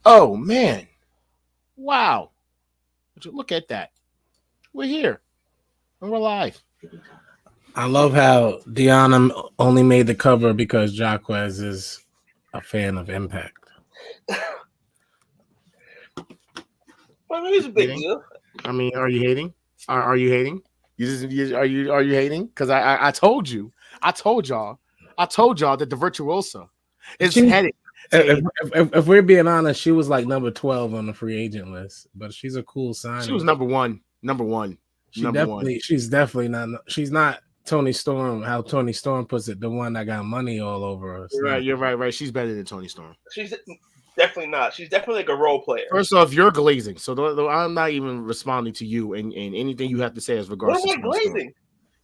Oh man. Wow. Would you look at that? We're here and we're live. I love how Deanna only made the cover because Jaquez is a fan of Impact. Well, it is a big Hating? deal. I mean, are you hating? Are you hating? Are you hating? Because I told you, I told y'all that the Virtuoso is She, headed if, to if we're being honest, she was like number 12 on the free agent list, but she's a cool she was signing. number one. Number one. Number one. She's definitely not. She's not Tony Storm. How Tony Storm puts it, the one that got money all over her. You're right. You're right. She's better than Tony Storm. She's definitely not. She's definitely like a role player. First off, you're glazing, so I'm not even responding to you and anything you have to say as regards What to am I Tony Storm. glazing?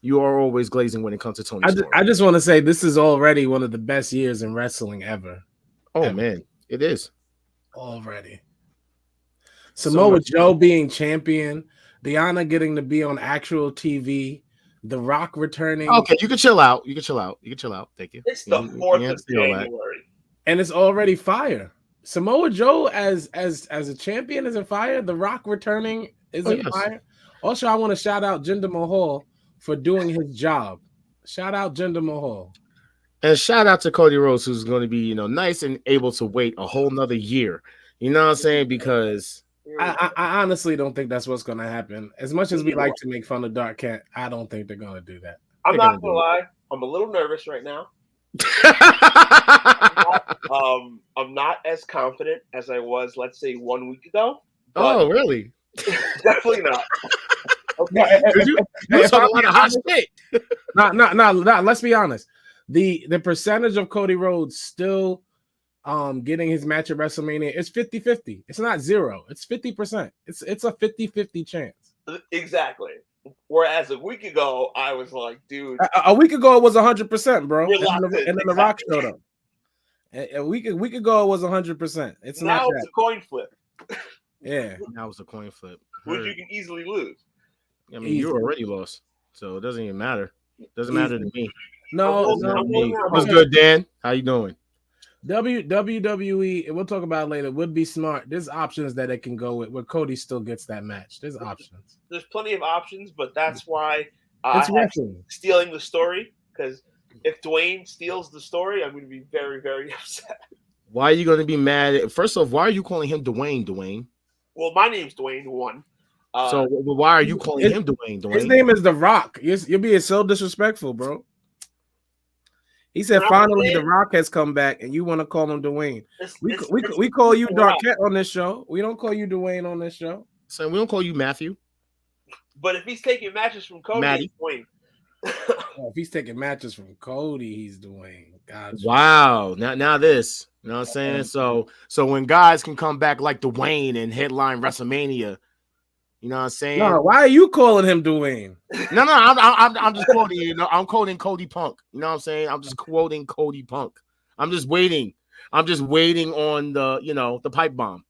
You are always glazing when it comes to Tony Storm. I just want to say this is already one of the best years in wrestling ever. Oh ever. man, it is Already. Samoa Joe being champion, Deanna getting to be on actual TV, The Rock returning. Okay, you can chill out. Thank you. It's the 4th of January. And it's already fire. Samoa Joe as a champion isn't fire. The Rock returning isn't fire. Also, I want to shout out Jinder Mahal for doing his job. Shout out Jinder Mahal. And shout out to Cody Rhodes, who's going to be, nice and able to wait a whole nother year. You know what I'm saying? Because I honestly don't think that's what's going to happen. As much as we like to make fun of Dark Kent, I don't think they're going to do that. I'm not going to lie. I'm a little nervous right now. I'm not as confident as I was, let's say, 1 week ago. Oh, really? Definitely not. Okay. You're talking a lot of hot shit. No. Let's be honest. The percentage of Cody Rhodes still getting his match at WrestleMania is 50-50. It's not 0. It's 50%. It's a 50-50 chance. Exactly. Whereas a week ago, I was like, dude. A week ago, it was 100%, bro. And then The Rock showed up. A week ago, it was 100%. It's now not it's that. a coin flip. Yeah. Now it's a coin flip. Which you can easily lose. I mean, you already lost. So it doesn't even matter. It doesn't matter to me. No. What's good, Dan? How you doing? WWE, we'll talk about it later, would be smart. There's options that it can go with where Cody still gets that match. There's options. There's plenty of options, but that's why it's wrestling. Stealing the story. Because if Dwayne steals the story, I'm going to be very, very upset. Why are you going to be mad? First off, why are you calling him Dwayne? Well, my name's Dwayne, one. So why are you calling him Dwayne? His name is The Rock. You're being so disrespectful, bro. He said, finally, The Rock has come back, and you want to call him Dwayne. We call you Dark Cat on this show. We don't call you Dwayne on this show. So we don't call you Matthew. But if he's taking matches from Cody, he's Dwayne. If he's taking matches from Cody, he's Dwayne. Gotcha. Wow. Now this. You know what I'm saying? So when guys can come back like Dwayne and headline WrestleMania, you know what I'm saying? No, why are you calling him Dwayne? No, I'm just quoting you. I'm quoting Cody Punk. You know what I'm saying? I'm just quoting Cody Punk. I'm just waiting on the pipe bomb.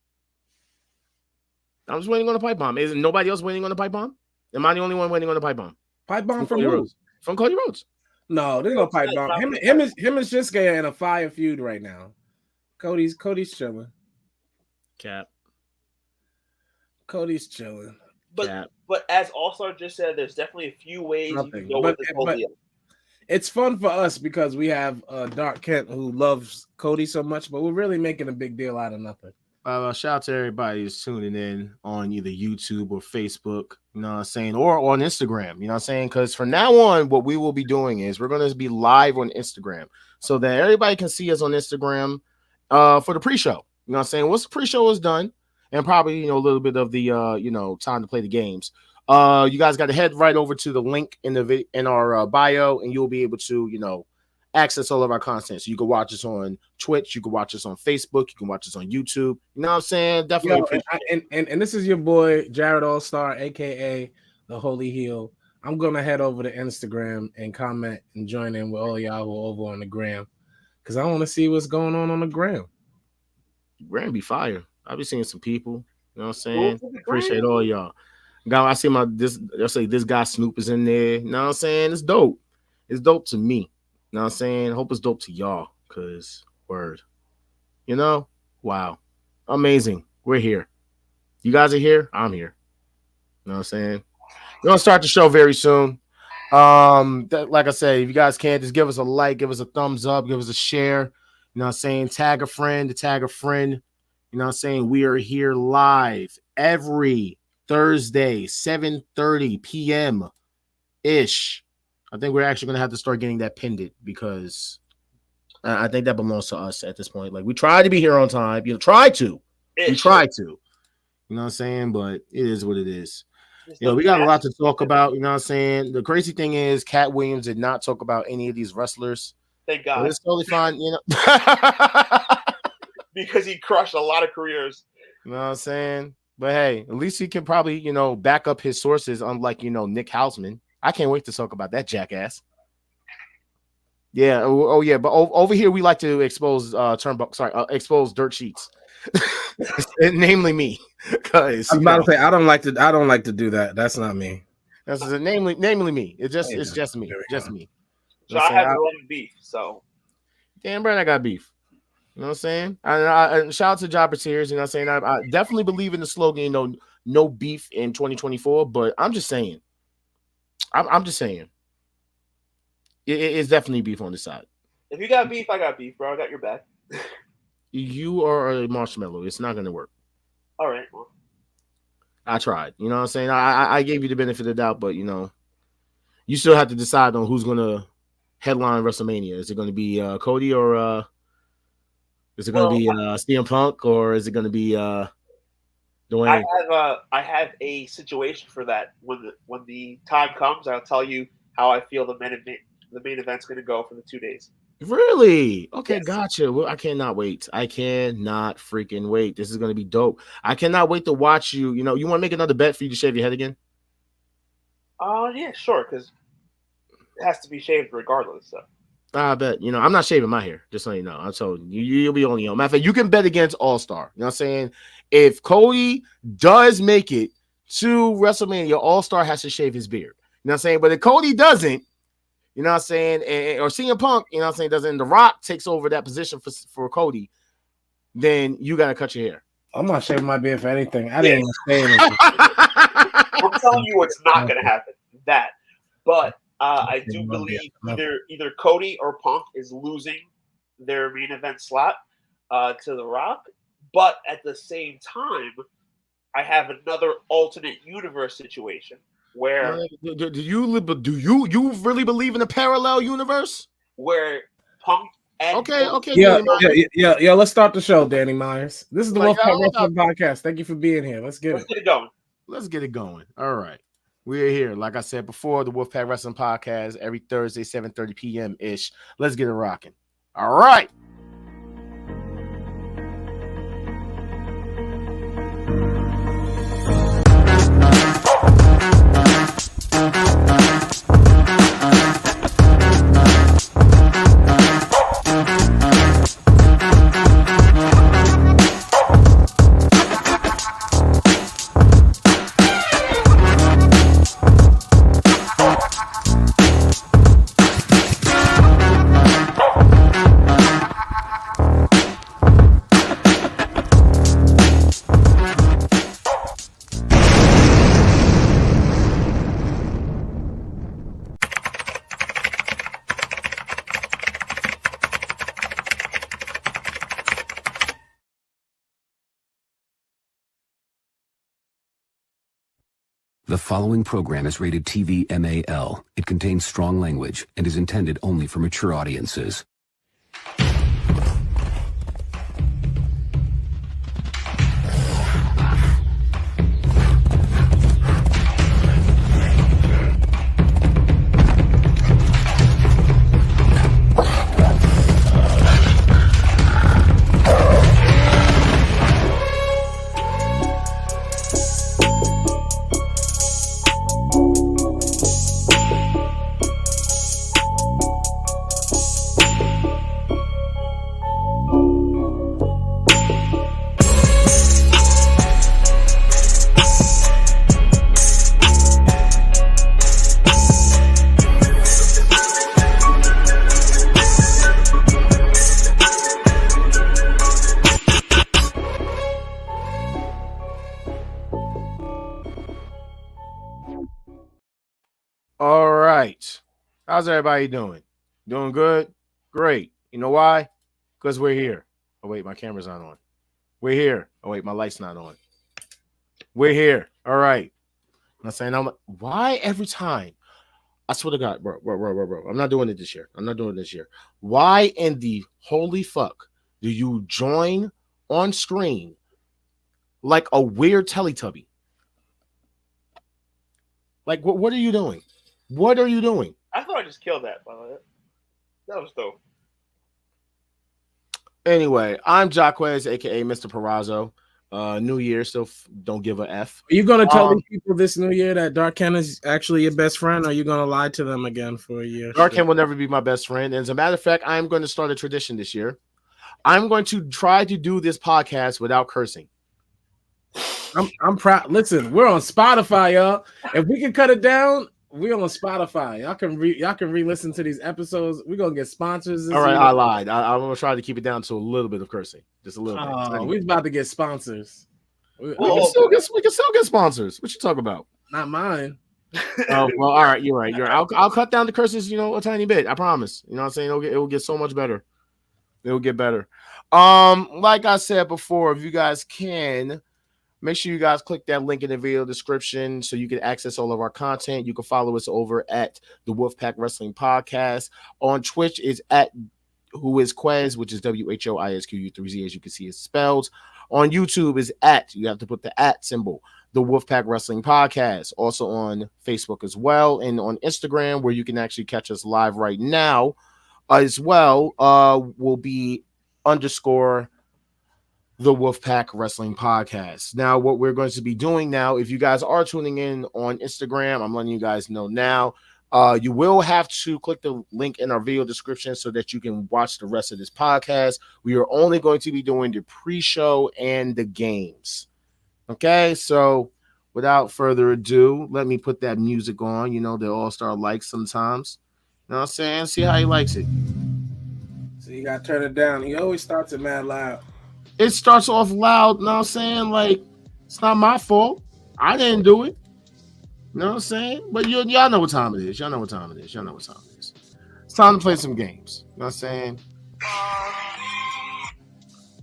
I'm just waiting on the pipe bomb. Isn't nobody else waiting on the pipe bomb? Am I the only one waiting on the pipe bomb? Pipe bomb from who? Rhodes. From Cody Rhodes. No, there's no pipe bomb. Him and Shinsuke in a fire feud right now. Cody's chilling. Cap. Cody's chilling. But as All-Star just said, there's definitely a few ways you can go with this whole deal. It's fun for us because we have Dark Kent who loves Cody so much, but we're really making a big deal out of nothing. Shout out to everybody who's tuning in on either YouTube or Facebook, you know what I'm saying, or on Instagram, you know what I'm saying? Because from now on, what we will be doing is we're going to be live on Instagram so that everybody can see us on Instagram for the pre-show. You know what I'm saying? Once the pre-show is done, and probably, a little bit of the, time to play the games. You guys got to head right over to the link in our bio, and you'll be able to, access all of our content. So you can watch us on Twitch, you can watch us on Facebook, you can watch us on YouTube. You know what I'm saying? Definitely. And this is your boy Jared All-Star, aka the Holy Heel. I'm gonna head over to Instagram and comment and join in with all y'all who are over on the gram, because I want to see what's going on the gram. Gram be fire. I'll be seeing some people. You know what I'm saying? Appreciate all y'all. I see this guy Snoop is in there. You know what I'm saying? It's dope. It's dope to me. You know what I'm saying? I hope it's dope to y'all, because word. Wow. Amazing. We're here. You guys are here. I'm here. You know what I'm saying? We're gonna start the show very soon. Like I said, if you guys can, just give us a like, give us a thumbs up, give us a share. You know what I'm saying? Tag a friend to tag a friend. You know what I'm saying? We are here live every Thursday, 7:30 p.m. ish. I think we're actually gonna have to start getting that pinned because I think that belongs to us at this point. Like, we try to be here on time. You know, try to. We try to. You know what I'm saying? But it is what it is. You know, we got a lot to talk about. You know what I'm saying? The crazy thing is, Cat Williams did not talk about any of these wrestlers. Thank God. But it's totally fine, you know. Because he crushed a lot of careers. You know what I'm saying? But hey, at least he can probably, you know, back up his sources, unlike, you know, Nick Hausman. I can't wait to talk about that jackass. Yeah. Oh yeah. But over here, we like to expose expose dirt sheets. Namely me. Because I'm about to say I don't like to do that. That's not me. That's namely me. It's just me. Just me. So I have your own beef. So damn right I got beef. You know what I'm saying? And shout out to Jobber Tears. You know what I'm saying? I definitely believe in the slogan, you know, no beef in 2024. But I'm just saying. I'm just saying. It's definitely beef on the side. If you got beef, I got beef, bro. I got your back. You are a marshmallow. It's not going to work. All right. Well, I tried. You know what I'm saying? I gave you the benefit of the doubt, but, you know, you still have to decide on who's going to headline WrestleMania. Is it going to be Cody or is it going to be CM Punk or is it going to be Dwayne? I have a situation for that. When the time comes, I'll tell you how I feel the main event's going to go for the 2 days. Really? Okay, yes. Gotcha. Well, I cannot wait. I cannot freaking wait. This is going to be dope. I cannot wait to watch you. You know, you want to make another bet for you to shave your head again? Yeah, sure, because it has to be shaved regardless. So. I bet. You know, I'm not shaving my hair, just so you know. So you'll be on your own. Matter of fact, you can bet against All-Star. You know what I'm saying? If Cody does make it to WrestleMania, All-Star has to shave his beard. You know what I'm saying? But if Cody doesn't, you know what I'm saying? Or CM Punk, you know what I'm saying, doesn't, The Rock takes over that position for Cody, then you got to cut your hair. I'm not shaving my beard for anything. I didn't even say anything. I'm telling you what's not going to happen. That. But I do believe either Cody or Punk is losing their main event slot to The Rock. But at the same time, I have another alternate universe situation. Where do you really believe in a parallel universe where Punk and okay yeah let's start the show, Danny Myers. This is the Wolfpack Wrestling Podcast. Thank you for being here. Let's get it going. Let's get it going. All right, we're here, like I said before, the Wolfpack Wrestling Podcast every Thursday 7:30 p.m. ish. Let's get it rocking. All right. The following program is rated TV MAL. It contains strong language and is intended only for mature audiences. How's everybody doing? Doing good? Great. You know why? Because we're here. Oh, wait, my camera's not on. We're here. Oh, wait, my light's not on. We're here. All right. I'm not saying why every time? I swear to God, bro. I'm not doing it this year. Why in the holy fuck do you join on screen like a weird Teletubby? Like, what are you doing? What are you doing? I thought I just killed that, by the way. That was dope. Anyway, I'm Jacquez, aka Mr. Perazzo. New Year, still don't give a F. Are you gonna tell these people this new year that Dark Ken is actually your best friend, or are you gonna lie to them again for a year? Dark Ken will never be my best friend. And as a matter of fact, I'm going to start a tradition this year. I'm going to try to do this podcast without cursing. I'm proud. Listen, we're on Spotify, y'all. If we can cut it down, we're on Spotify. Y'all can re-listen to these episodes. We're gonna get sponsors. All right, I lied. I'm gonna try to keep it down to a little bit of cursing, just a little bit. Oh, we're about to get sponsors. We can still get sponsors. What you talk about? Not mine. Oh well, all right. You're right. I'll cut down the curses, a tiny bit. I promise. You know what I'm saying? It will get so much better. It will get better. Like I said before, if you guys can. Make sure you guys click that link in the video description so you can access all of our content. You can follow us over at the Wolfpack Wrestling Podcast. On Twitch is at WhoIsQuez, which is WHOISQU3Z, as you can see it's spelled. On YouTube is at, you have to put the at symbol, the Wolfpack Wrestling Podcast. Also on Facebook as well. And on Instagram, where you can actually catch us live right now as well, will be _the Wolfpack Wrestling Podcast. Now, what we're going to be doing now, if you guys are tuning in on Instagram, I'm letting you guys know now, you will have to click the link in our video description so that you can watch the rest of this podcast. We are only going to be doing the pre-show and the games. Okay, so without further ado, let me put that music on. The All-Star likes sometimes. You know what I'm saying? See how he likes it. So you got to turn it down. He always starts it mad loud. It starts off loud, you know what I'm saying? Like, it's not my fault. I didn't do it. You know what I'm saying? But y'all know what time it is. Y'all know what time it is. It's time to play some games. You know what I'm saying?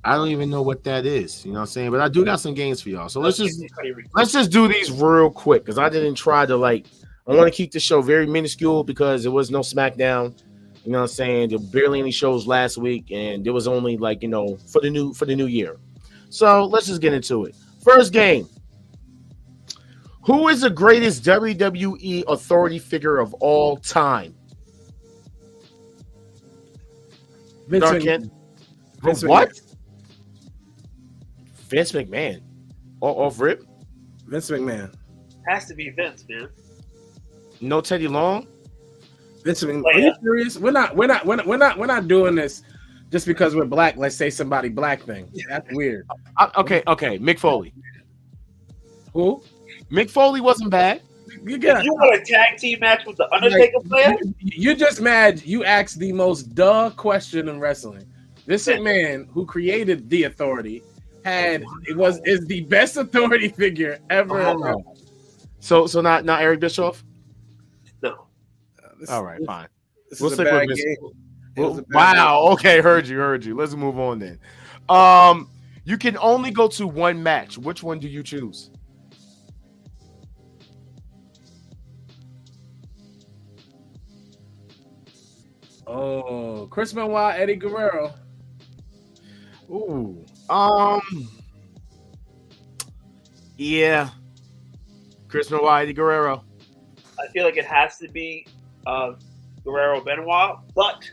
I don't even know what that is. You know what I'm saying? But I do got some games for y'all. So let's just do these real quick because I didn't try to I want to keep the show very minuscule because there was no SmackDown. You know what I'm saying? There were barely any shows last week, and there was only for the new year. So let's just get into it. First game. Who is the greatest WWE authority figure of all time? Vince McMahon. What? Vince McMahon. Off rip? Vince McMahon. Has to be Vince, man. No Teddy Long? Are you serious? We're not doing this just because we're black. Let's say somebody black thing. That's weird. Okay. Mick Foley. Who? Mick Foley wasn't bad. You want a tag team match with the Undertaker player? You're just mad. You asked the most duh question in wrestling. This McMahon, who created the Authority, is the best authority figure ever. So not Eric Bischoff. No. All right, fine. We'll stick with this. Wow. Okay, heard you. Let's move on then. You can only go to one match. Which one do you choose? Oh, Chris Benoit, Eddie Guerrero. Ooh. Yeah. Chris Benoit, Eddie Guerrero. I feel like it has to be Guerrero Benoit, but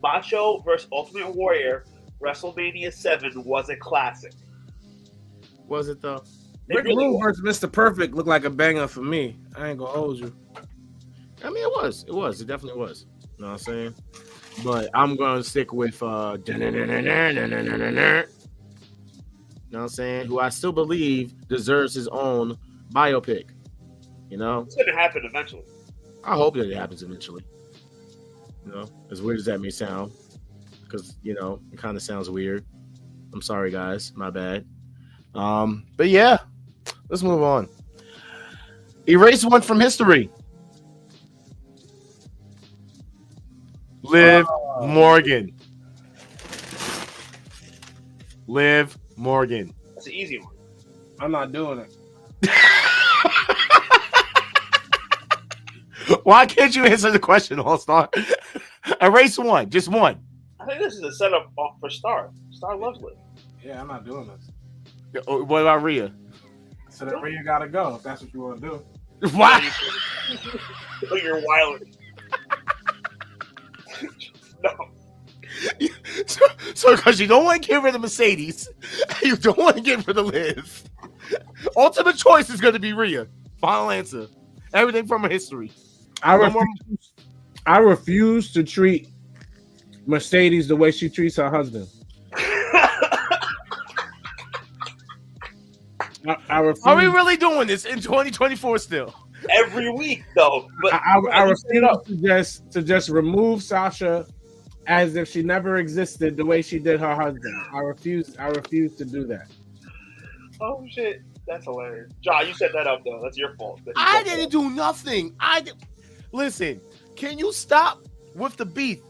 Macho versus Ultimate Warrior WrestleMania 7 was a classic. Was it though? Rick Rude versus Mr. Perfect looked like a banger for me. I ain't gonna hold you. I mean, it was. It definitely was. You know what I'm saying? But I'm gonna stick with you know what I'm saying? Who I still believe deserves his own biopic. You know? It's gonna happen eventually. I hope that it happens eventually. You know, as weird as that may sound. Because, it kind of sounds weird. I'm sorry, guys. My bad. But yeah, let's move on. Erase one from history. Liv Morgan. Liv Morgan. That's an easy one. I'm not doing it. Why can't you answer the question, All-Star? Erase one. Just one. I think this is a setup for Star. Star loves Liv. Yeah, I'm not doing this. What about Rhea? So then Rhea gotta go if that's what you want to do. Why? Oh, you're wild. No. So because you don't want to get rid of Mercedes, you don't want to get rid of Liv. Ultimate choice is going to be Rhea. Final answer. Everything from her history. I refuse to treat Mercedes the way she treats her husband. I refuse. Are we really doing this in 2024 still? Every week, though. But I refuse to just remove Sasha as if she never existed the way she did her husband. I refuse to do that. Oh shit, that's hilarious. John, you set that up though. That's your fault. I didn't do nothing. Listen. Can you stop with the beef?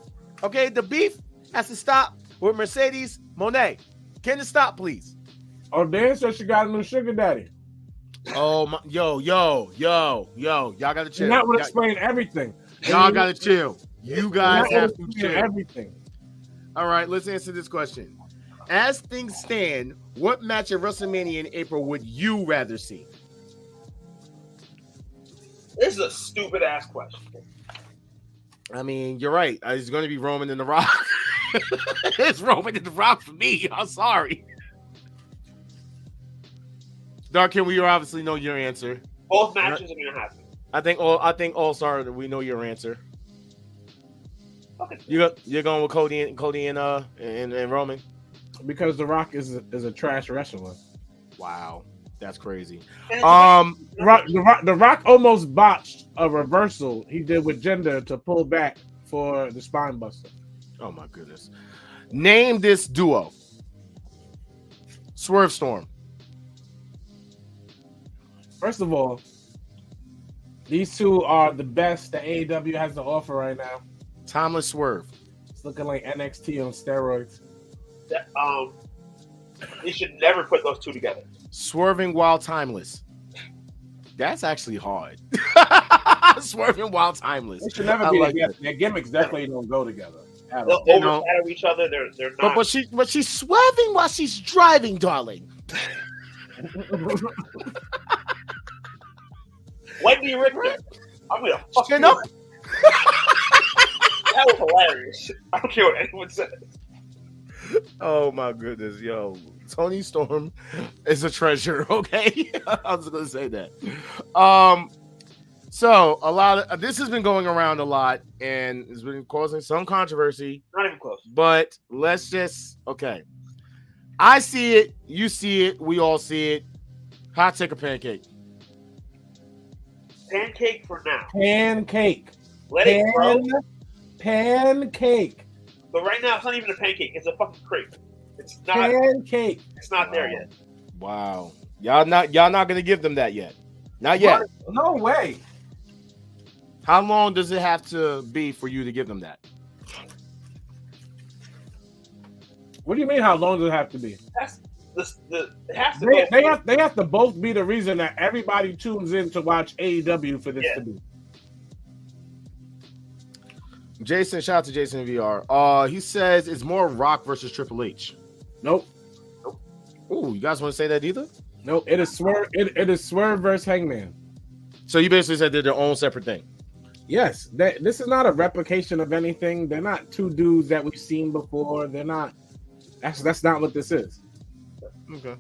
Okay, the beef has to stop with Mercedes Moné. Can it stop, please? Oh, Dan said she got a new sugar daddy. Oh my, yo, y'all gotta chill. And that would explain everything. Y'all gotta chill. You guys have to chill. Everything. All right, let's answer this question. As things stand, what match at WrestleMania in April would you rather see? This is a stupid ass question. I mean, you're right. It's going to be Roman and The Rock. It's Roman and The Rock for me. I'm sorry. Darkin, we obviously know your answer. Both matches are going to happen. I think All-Star, we know your answer. Okay. You're going with Cody and Roman? Because The Rock is a trash wrestler. Wow. That's crazy. The Rock almost botched a reversal he did with Jinder to pull back for the spine buster. Oh my goodness. Name this duo. Swerve Storm. First of all, these two are the best that AEW has to offer right now. Timeless Swerve. It's looking like NXT on steroids. They should never put those two together. Swerving while timeless. That's actually hard. Swerving while timeless. They should never be together. Their gimmicks definitely don't go together. They'll overshadow each other. They're not. But she's swerving while she's driving, darling. Wendy Richter. I'm gonna fuck Chin you up. up. That was hilarious. I don't care what anyone says. Oh my goodness, yo. Tony Storm is a treasure, okay? I was gonna say that. So a lot of this has been going around a lot and it's been causing some controversy. Not even close. But let's just I see it, you see it, we all see it. Hot take or pancake? Pancake for now. Pancake. Let it grow. Pancake. But right now, it's not even a pancake. It's a fucking crepe. It's not pancake. It's not there yet. Wow. Y'all not gonna give them that yet. Not yet. What? No way. How long does it have to be for you to give them that? What do you mean? How long does it have to be? It has to they have to both be the reason that everybody tunes in to watch AEW for this to be. Jason, shout out to Jason VR. He says it's more Rock versus Triple H. Nope. Ooh, you guys want to say that either? Nope. It is Swerve. It is Swerve versus Hangman. So you basically said they're their own separate thing. Yes. This is not a replication of anything. They're not two dudes that we've seen before. They're not. That's not what this is. Okay.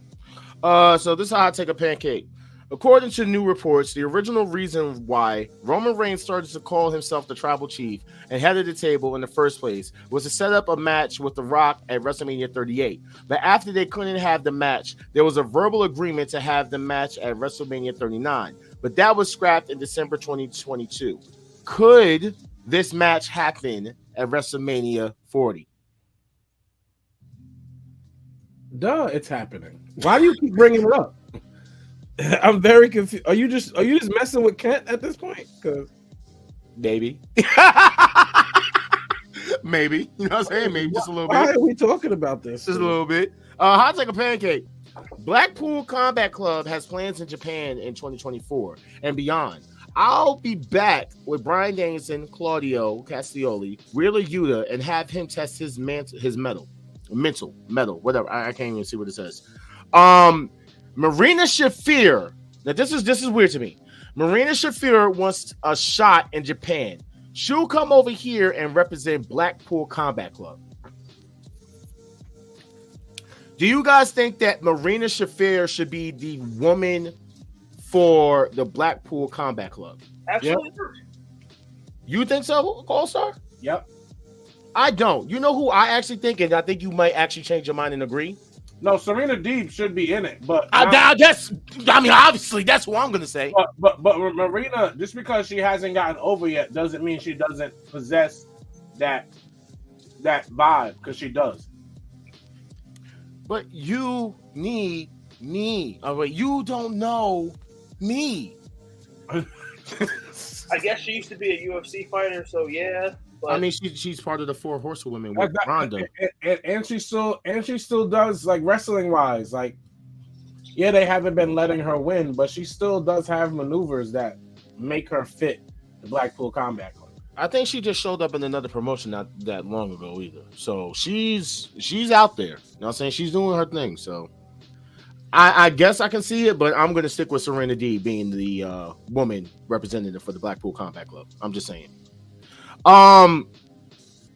So this is how I take a pancake. According to new reports, the original reason why Roman Reigns started to call himself the Tribal Chief and head of the table in the first place was to set up a match with The Rock at WrestleMania 38. But after they couldn't have the match, there was a verbal agreement to have the match at WrestleMania 39. But that was scrapped in December 2022. Could this match happen at WrestleMania 40? Duh, it's happening. Why do you keep bringing it up? I'm very confused. Are you just messing with Kent at this point? Because maybe. Maybe. You know what I'm saying? Maybe just a little Why bit. are we talking about this? Just a little bit. Hot Take a Pancake. Blackpool Combat Club has plans in Japan in 2024 and beyond. I'll be back with Bryan Danielson, Claudio Castagnoli, Wheeler Yuta, and have him test his mental, whatever. I can't even see what it says. Marina Shafir. Now this is weird to me. Marina Shafir wants a shot in Japan. She'll come over here and represent Blackpool Combat Club. Do you guys think that Marina Shafir should be the woman for the Blackpool Combat Club? Absolutely. Yep. You think so, All-Star? Yep. I don't. You know who I actually think, and I think you might actually change your mind and agree? No, Serena Deeb should be in it, but obviously, that's what I'm going to say. But Marina, just because she hasn't gotten over yet, doesn't mean she doesn't possess that vibe, because she does. But you need me. All right, you don't know me. I guess she used to be a UFC fighter, so yeah. But... I mean, she's part of the Four Horsewomen with Ronda, and she still does, like, wrestling wise. Like, yeah, they haven't been letting her win, but she still does have maneuvers that make her fit the Blackpool Combat Club. I think she just showed up in another promotion not that long ago either. So she's out there. You know what I'm saying? She's doing her thing. So I guess I can see it, but I'm going to stick with Serena Deeb being the woman representative for the Blackpool Combat Club. I'm just saying.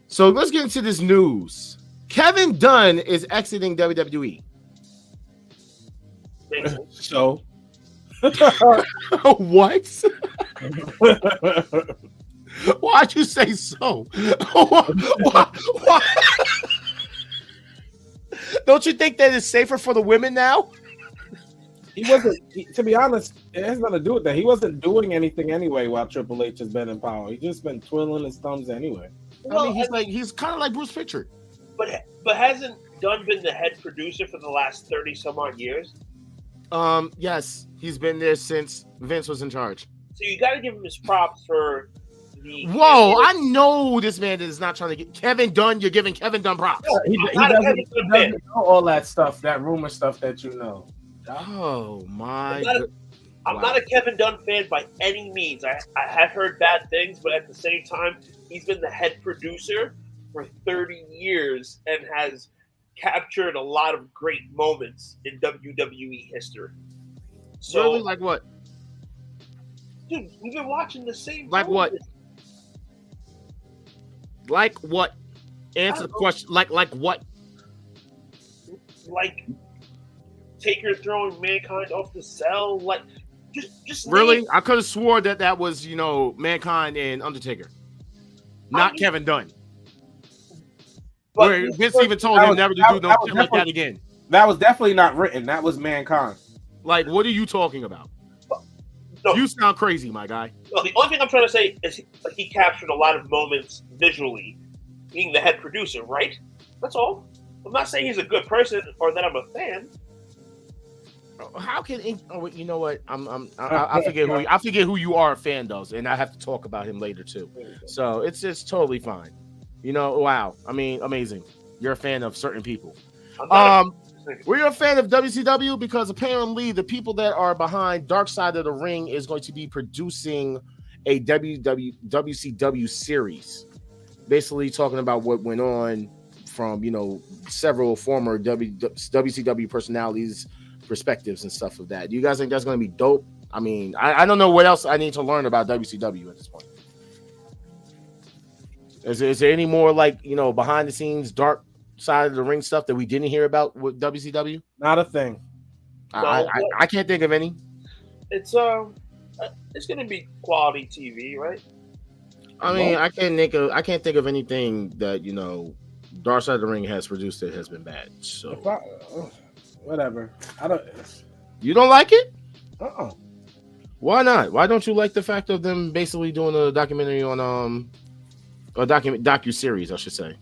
So let's get into this news. Kevin Dunn is exiting WWE. So what? Why'd you say so? Why? Don't you think that it's safer for the women now? He wasn't. To be honest, it has nothing to do with that. He wasn't doing anything anyway while Triple H has been in power. He's just been twiddling his thumbs anyway. Well, I mean, he's kind of like Bruce Pritchard. But hasn't Dunn been the head producer for the last 30 some odd years? Yes, he's been there since Vince was in charge. So you got to give him his props for the. Whoa, I know this man is not trying to get Kevin Dunn. You're giving Kevin Dunn props. Yeah, he doesn't know all that stuff, that rumor stuff that you know. Oh my! I'm not a Kevin Dunn fan by any means. I have heard bad things, but at the same time, he's been the head producer for 30 years and has captured a lot of great moments in WWE history. So, really, like what? Dude, we've been watching the same. Like moments. what? Like what? Answer the question. Like what? Like Taker throwing Mankind off the cell. Like just really? I could have swore that was Mankind and Undertaker, not Kevin Dunn. Where Vince even told him never to do no shit like that again. That was definitely not written. That was Mankind. Like, what are you talking about? No. You sound crazy, my guy. No, the only thing I'm trying to say is he captured a lot of moments visually, being the head producer, right? That's all. I'm not saying he's a good person or that I'm a fan. How can you know what? I forget who you are a fan of, and I have to talk about him later too. So it's just totally fine. Wow. I mean, amazing. You're a fan of certain people. Were you a fan of WCW? Because apparently the people that are behind Dark Side of the Ring is going to be producing a WCW series, basically talking about what went on from several former WCW personalities' perspectives and stuff of that. Do you guys think that's going to be dope? I mean, I don't know what else I need to learn about WCW at this point. Is there any more behind the scenes Dark Side of the Ring stuff that we didn't hear about with WCW? Not a thing. I can't think of any. It's going to be quality TV, right? I mean, I can't think of anything that Dark Side of the Ring has produced that has been bad. So whatever. I don't. You don't like it? Uh-uh. Why not? Why don't you like the fact of them basically doing a documentary on a docu-series, I should say?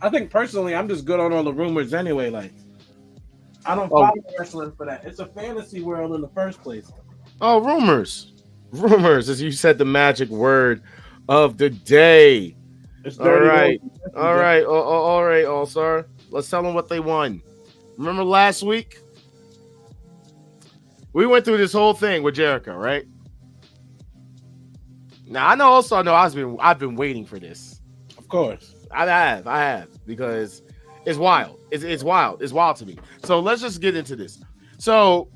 I think personally, I'm just good on all the rumors anyway. Like, I don't follow wrestling for that. It's a fantasy world in the first place. Oh, rumors, as you said, the magic word of the day. It's All dirty. right. All right. All right, All-Star. Let's tell them what they won. Remember last week? We went through this whole thing with Jericho, right? Now I know also I've been waiting for this. Of course. I have because it's wild. It's wild. It's wild to me. So let's just get into this. So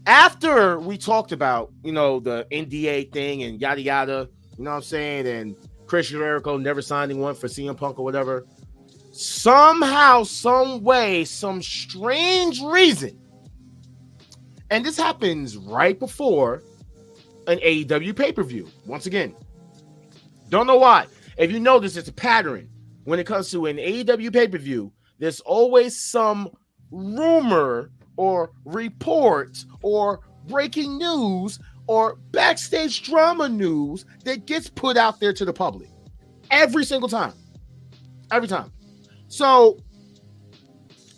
after we talked about, the NDA thing and yada yada, you know what I'm saying, and Chris Jericho never signing one for CM Punk or whatever, somehow, some way, some strange reason, and this happens right before an AEW pay-per-view. Once again, don't know why. If you notice, it's a pattern when it comes to an AEW pay-per-view. There's always some rumor or report or breaking news or backstage drama news that gets put out there to the public every single time. Every time. So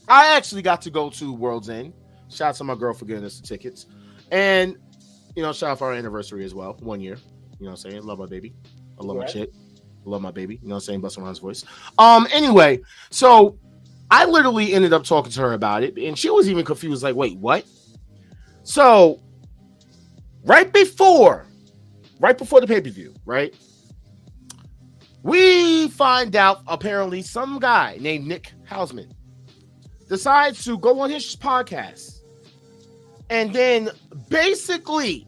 I actually got to go to World's End. Shout out to my girl for getting us the tickets. And, shout out for our anniversary as well. 1 year. You know what I'm saying? Love my baby. I love my chick. I love my baby. You know what I'm saying? Busting around his voice. Anyway, so I literally ended up talking to her about it. And she was even confused. Like, wait, what? So right before the pay-per-view, right? We find out apparently some guy named Nick Hausman decides to go on his podcast and then basically,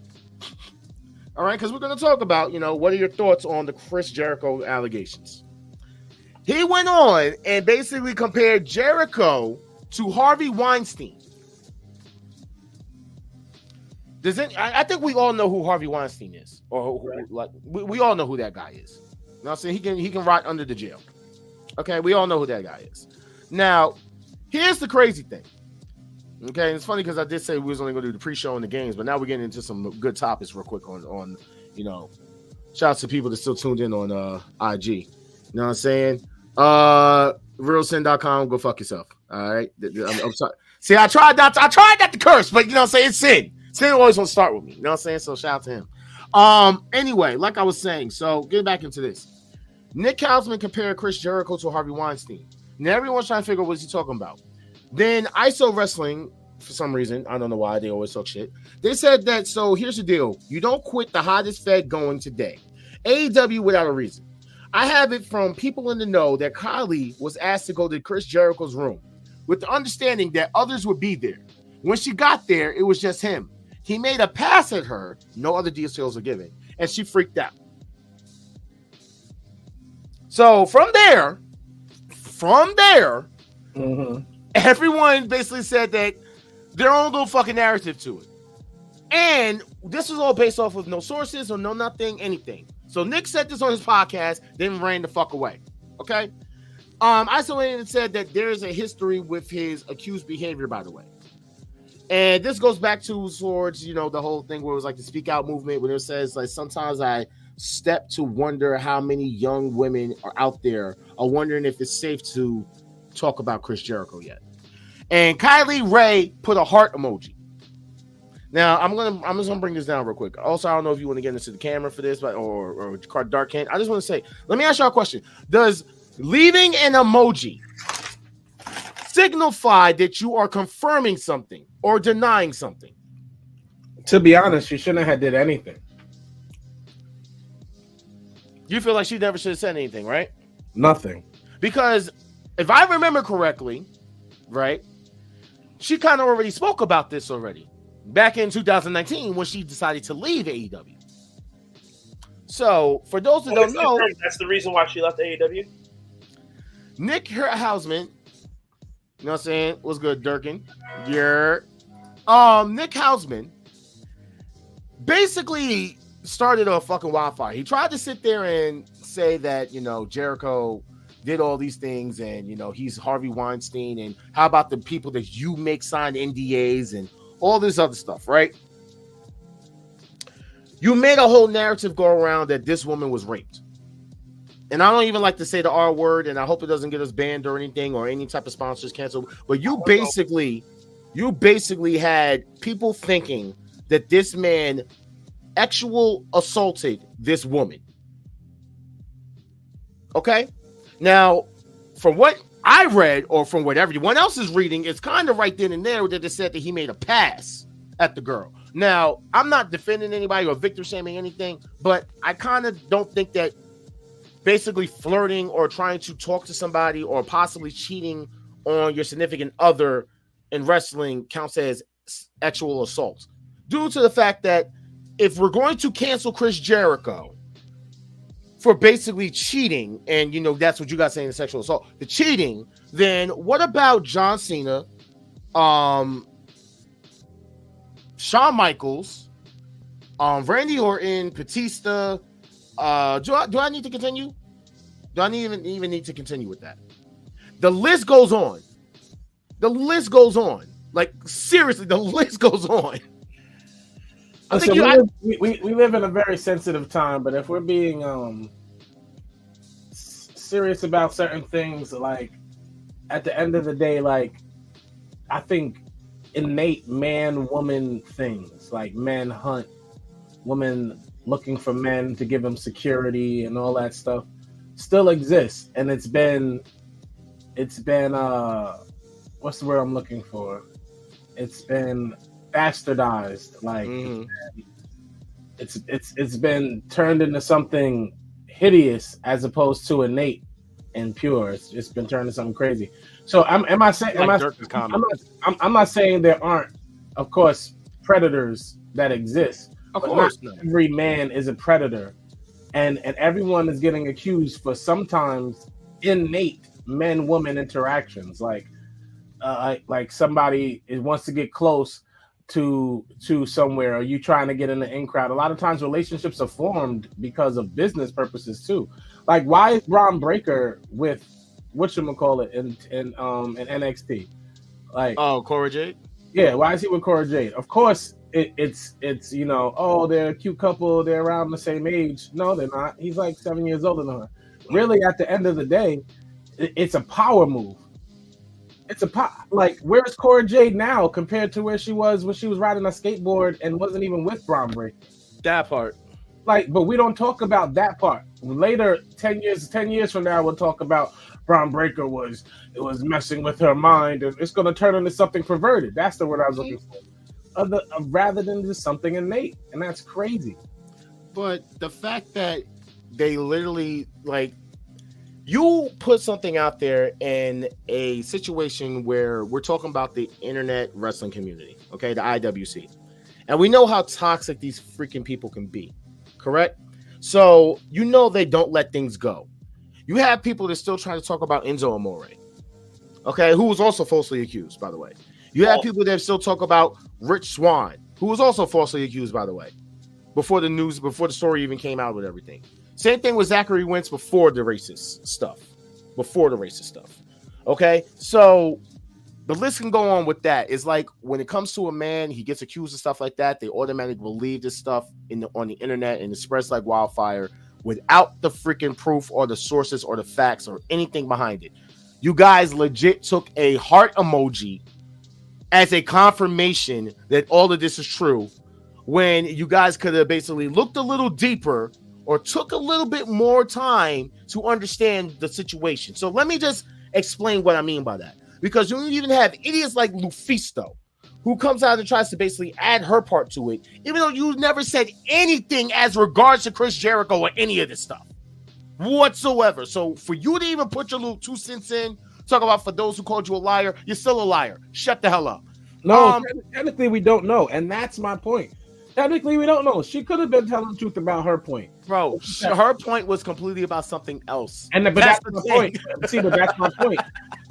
all right, because we're going to talk about, what are your thoughts on the Chris Jericho allegations? He went on and basically compared Jericho to Harvey Weinstein. I think we all know who Harvey Weinstein is, or we all know who that guy is. You know what I'm saying? He can rot under the jail. Okay, we all know who that guy is. Now, here's the crazy thing. Okay, and it's funny because I did say we was only going to do the pre-show and the games, but now we're getting into some good topics real quick on shout out to people that still tuned in on IG. You know what I'm saying? realsin.com, go fuck yourself. All right, I'm sorry. See, I tried not to curse, but you know what I'm saying? It's sin. Sin always wants to start with me. You know what I'm saying? So shout out to him. Anyway, like I was saying, so getting back into this. Nick Hausman compared Chris Jericho to Harvey Weinstein. Now everyone's trying to figure out what he's talking about. Then ISO Wrestling, for some reason, I don't know why, they always talk shit. They said that, so here's the deal. You don't quit the hottest fed going today. AEW without a reason. I have it from people in the know that Kylie was asked to go to Chris Jericho's room with the understanding that others would be there. When she got there, it was just him. He made a pass at her. No other details are given. And she freaked out. So from there, everyone basically said that their own little fucking narrative to it. And this was all based off of no sources or no nothing, anything. So Nick said this on his podcast, then ran the fuck away. Okay? I also said that there's a history with his accused behavior, by the way. And this goes back towards, the whole thing where it was like the speak out movement, where it says, like, sometimes I step to wonder how many young women are out there are wondering if it's safe to talk about Chris Jericho yet. And Kylie Ray put a heart emoji. Now I'm just gonna bring this down real quick. Also, I don't know if you want to get into the camera for this, but or Dark Kent. I just want to say, let me ask y'all a question. Does leaving an emoji signify that you are confirming something or denying something? To be honest, she shouldn't have did anything. You feel like she never should have said anything, right? Nothing. Because if I remember correctly, right, she kind of already spoke about this already back in 2019 when she decided to leave AEW. So for those that don't know, that's the reason why she left AEW. Nick Hausman, you know what I'm saying? What's good, Durkin? Yeah. Nick Hausman basically started a fucking wildfire. He tried to sit there and say that, Jericho did all these things and, he's Harvey Weinstein, and how about the people that you make sign NDAs and all this other stuff, right? You made a whole narrative go around that this woman was raped. And I don't even like to say the R word, and I hope it doesn't get us banned or anything or any type of sponsors canceled. But you basically had people thinking that this man assaulted this woman. Okay. Now, from what I read, or from what everyone else is reading, it's kind of right then and there that they said that he made a pass at the girl. Now, I'm not defending anybody or victim shaming anything, but I kind of don't think that basically flirting or trying to talk to somebody or possibly cheating on your significant other in wrestling counts as sexual assault. Due to the fact that if we're going to cancel Chris Jericho for basically cheating, and you know that's what you guys saying, the sexual assault, the cheating, then what about John Cena, Shawn Michaels, Randy Orton, Batista? Do I need to continue? Do I even need to continue with that? The list goes on. The list goes on. Like seriously, the list goes on. We live in a very sensitive time, but if we're being serious about certain things, like at the end of the day, like I think innate man-woman things, like men hunt, women looking for men to give them security and all that stuff, still exists, and it's been what's the word I'm looking for? It's been bastardized, like it's been turned into something hideous as opposed to innate and pure. It's just been turned into something crazy. So I'm not saying there aren't, of course, predators that exist. Of course, not every man is a predator, and everyone is getting accused for sometimes innate men-woman interactions, like somebody wants to get close to somewhere, or you trying to get in the in crowd. A lot of times relationships are formed because of business purposes too. Like, why is Bron Breakker with whatchamacallit in NXT? Like, Cora Jade? Yeah, why is he with Cora Jade? Of course it's you know, oh, they're a cute couple, they're around the same age. No, they're not. He's like 7 years older than her. Really, at the end of the day, it's a power move. It's like, where's Cora Jade now compared to where she was when she was riding a skateboard and wasn't even with Bron Breakker? That part. Like, but we don't talk about that part. Later, 10 years from now, we'll talk about Bron Breakker was messing with her mind, and it's going to turn into something perverted. That's the word I was looking for. Rather than just something innate, and that's crazy. But the fact that they literally, like, you put something out there in a situation where we're talking about the internet wrestling community, okay, the IWC, and we know how toxic these freaking people can be, correct? So you know they don't let things go. You have people that still try to talk about Enzo Amore, okay, who was also falsely accused, by the way. You have people that still talk about Rich Swann, who was also falsely accused, by the way, before the story even came out with everything. Same thing with Zachary Wentz before the racist stuff. Okay, so the list can go on with that. It's like when it comes to a man, he gets accused of stuff like that, they automatically believe this stuff on the internet, and it spreads like wildfire without the freaking proof or the sources or the facts or anything behind it. You guys legit took a heart emoji as a confirmation that all of this is true, when you guys could have basically looked a little deeper or took a little bit more time to understand the situation. So let me just explain what I mean by that. Because you even have idiots like Lufisto, who comes out and tries to basically add her part to it, even though you never said anything as regards to Chris Jericho or any of this stuff whatsoever. So for you to even put your little 2 cents in, talk about for those who called you a liar, you're still a liar. Shut the hell up. No, technically we don't know, and that's my point. Technically, we don't know. She could have been telling the truth about her point. Bro, her point was completely about something else. But that's my point. See, but that's my point.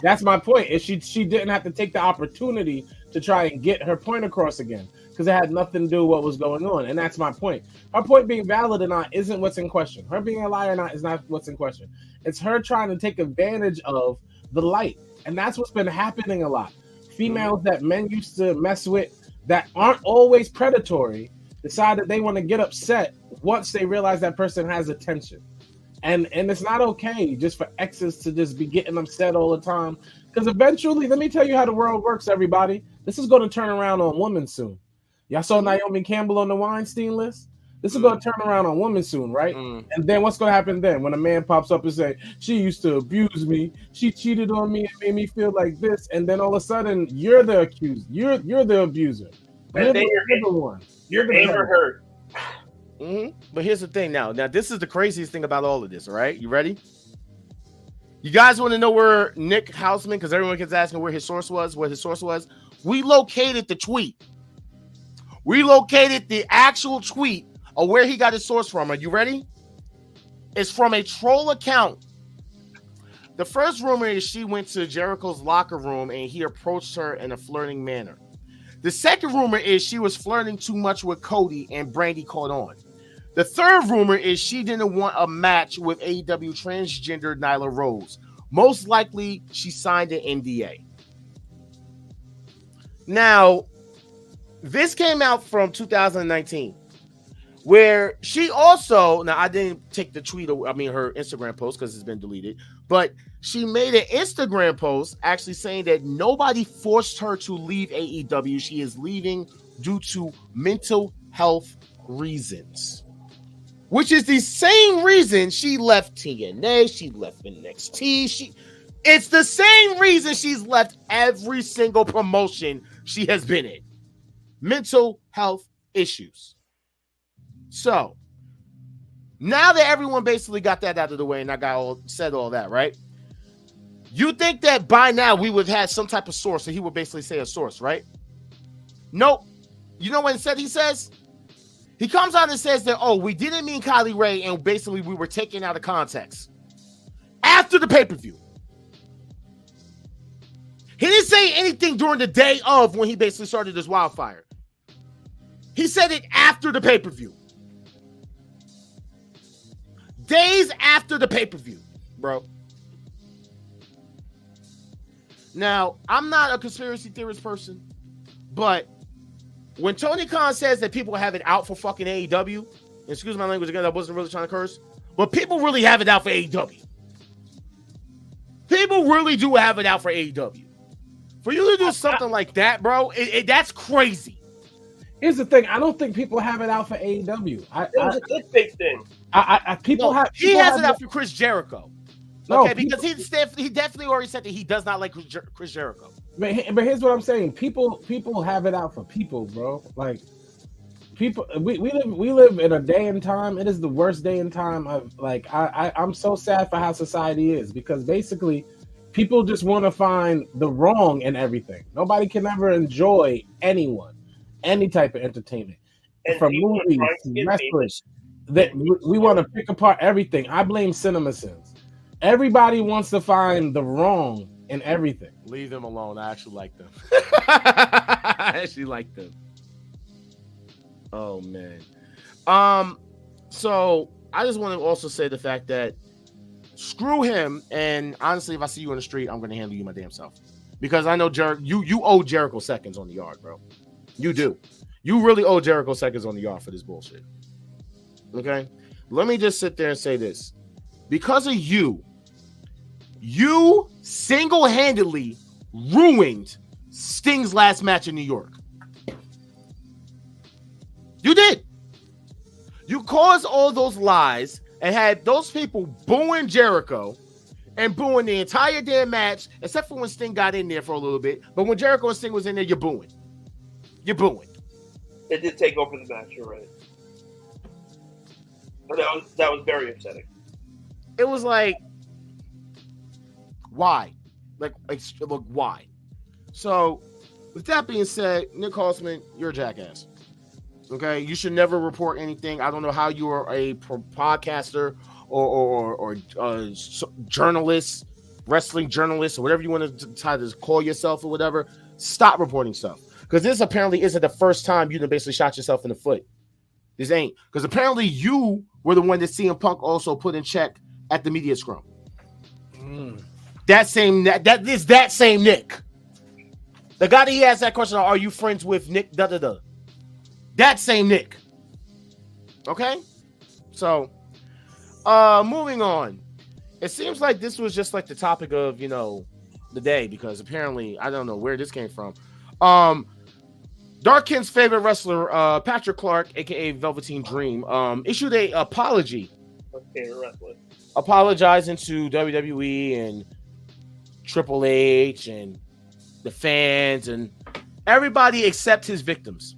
That's my point. Is she didn't have to take the opportunity to try and get her point across again, because it had nothing to do with what was going on. And that's my point. Her point being valid or not isn't what's in question. Her being a liar or not is not what's in question. It's her trying to take advantage of the light. And that's what's been happening a lot. Females that men used to mess with that aren't always predatory decide that they want to get upset once they realize that person has attention. And it's not okay just for exes to just be getting upset all the time. Because eventually, let me tell you how the world works, everybody. This is going to turn around on women soon. Y'all saw Naomi Campbell on the Weinstein list? This is going to turn around on women soon, right? And then what's going to happen then when a man pops up and say, she used to abuse me, she cheated on me and made me feel like this, and then all of a sudden you're the accused, you're the abuser. You're the one. You're ever heard. But here's the thing now. Now, this is the craziest thing about all of this, all right? You ready? You guys want to know where Nick Houseman, because everyone keeps asking where his source was, we located the tweet. We located the actual tweet of where he got his source from. Are you ready? It's from a troll account. The first rumor is she went to Jericho's locker room and he approached her in a flirting manner. The second rumor is she was flirting too much with Cody and Brandy caught on. The third rumor is she didn't want a match with AEW transgender Nyla Rose. Most likely, she signed an NDA. Now, this came out from 2019, where she also, now I didn't take the tweet, her Instagram post because it's been deleted, but she made an Instagram post actually saying that nobody forced her to leave AEW. She is leaving due to mental health reasons, which is the same reason she left TNA, she left NXT. It's the same reason she's left every single promotion she has been in. Mental health issues. So, now that everyone basically got that out of the way and I said all that, right? You think that by now we would have had some type of source, so he would basically say a source, right? Nope. You know what instead he says? He comes out and says that, we didn't mean Kylie Ray, and basically we were taken out of context. After the pay-per-view. He didn't say anything during the day of when he basically started this wildfire. He said it after the pay-per-view. Days after the pay-per-view, bro. Now, I'm not a conspiracy theorist person, but when Tony Khan says that people have it out for fucking AEW, excuse my language again, I wasn't really trying to curse, but people really have it out for AEW. People really do have it out for AEW. For you to do something like that, bro, that's crazy. Here's the thing. I don't think people have it out for AEW. It was a good big thing. He has it out for Chris Jericho. Okay, because he definitely already said that he does not like Chris Jericho. But here's what I'm saying. People have it out for people, bro. Like people, we live in a day and time. It is the worst day and time. I'm so sad for how society is, because basically people just want to find the wrong in everything. Nobody can ever enjoy anyone, any type of entertainment, and from movies to wrestling. That we want to pick apart everything. I blame CinemaSins. Everybody wants to find the wrong in everything. Leave them alone. I actually like them. I actually like them. Oh man. So I just want to also say the fact that screw him. And honestly, if I see you in the street, I'm going to handle you my damn self, because I know you owe Jericho seconds on the yard, bro. You do. You really owe Jericho seconds on the yard for this bullshit. Okay. Let me just sit there and say this. Because of you single-handedly ruined Sting's last match in New York. You did. You caused all those lies and had those people booing Jericho and booing the entire damn match, except for when Sting got in there for a little bit. But when Jericho and Sting was in there, you're booing. You're booing. It did take over the match, you're right. But that was very upsetting. It was like, why? Like, look, why? So, with that being said, Nick Houseman, you're a jackass. Okay, you should never report anything. I don't know how you are a podcaster or journalist, wrestling journalist, or whatever you want to try to call yourself or whatever. Stop reporting stuff, because this apparently isn't the first time you basically shot yourself in the foot. This ain't, because apparently you were the one that CM Punk also put in check at the media scrum. That same Nick, the guy that he asked that question, are you friends with Nick? That same Nick. Okay, so moving on. It seems like this was just like the topic of the day, because apparently I don't know where this came from. Darkin's favorite wrestler, Patrick Clark, aka Velveteen Dream, issued a apology. Favorite wrestler. Apologizing to WWE and Triple H and the fans and everybody except his victims.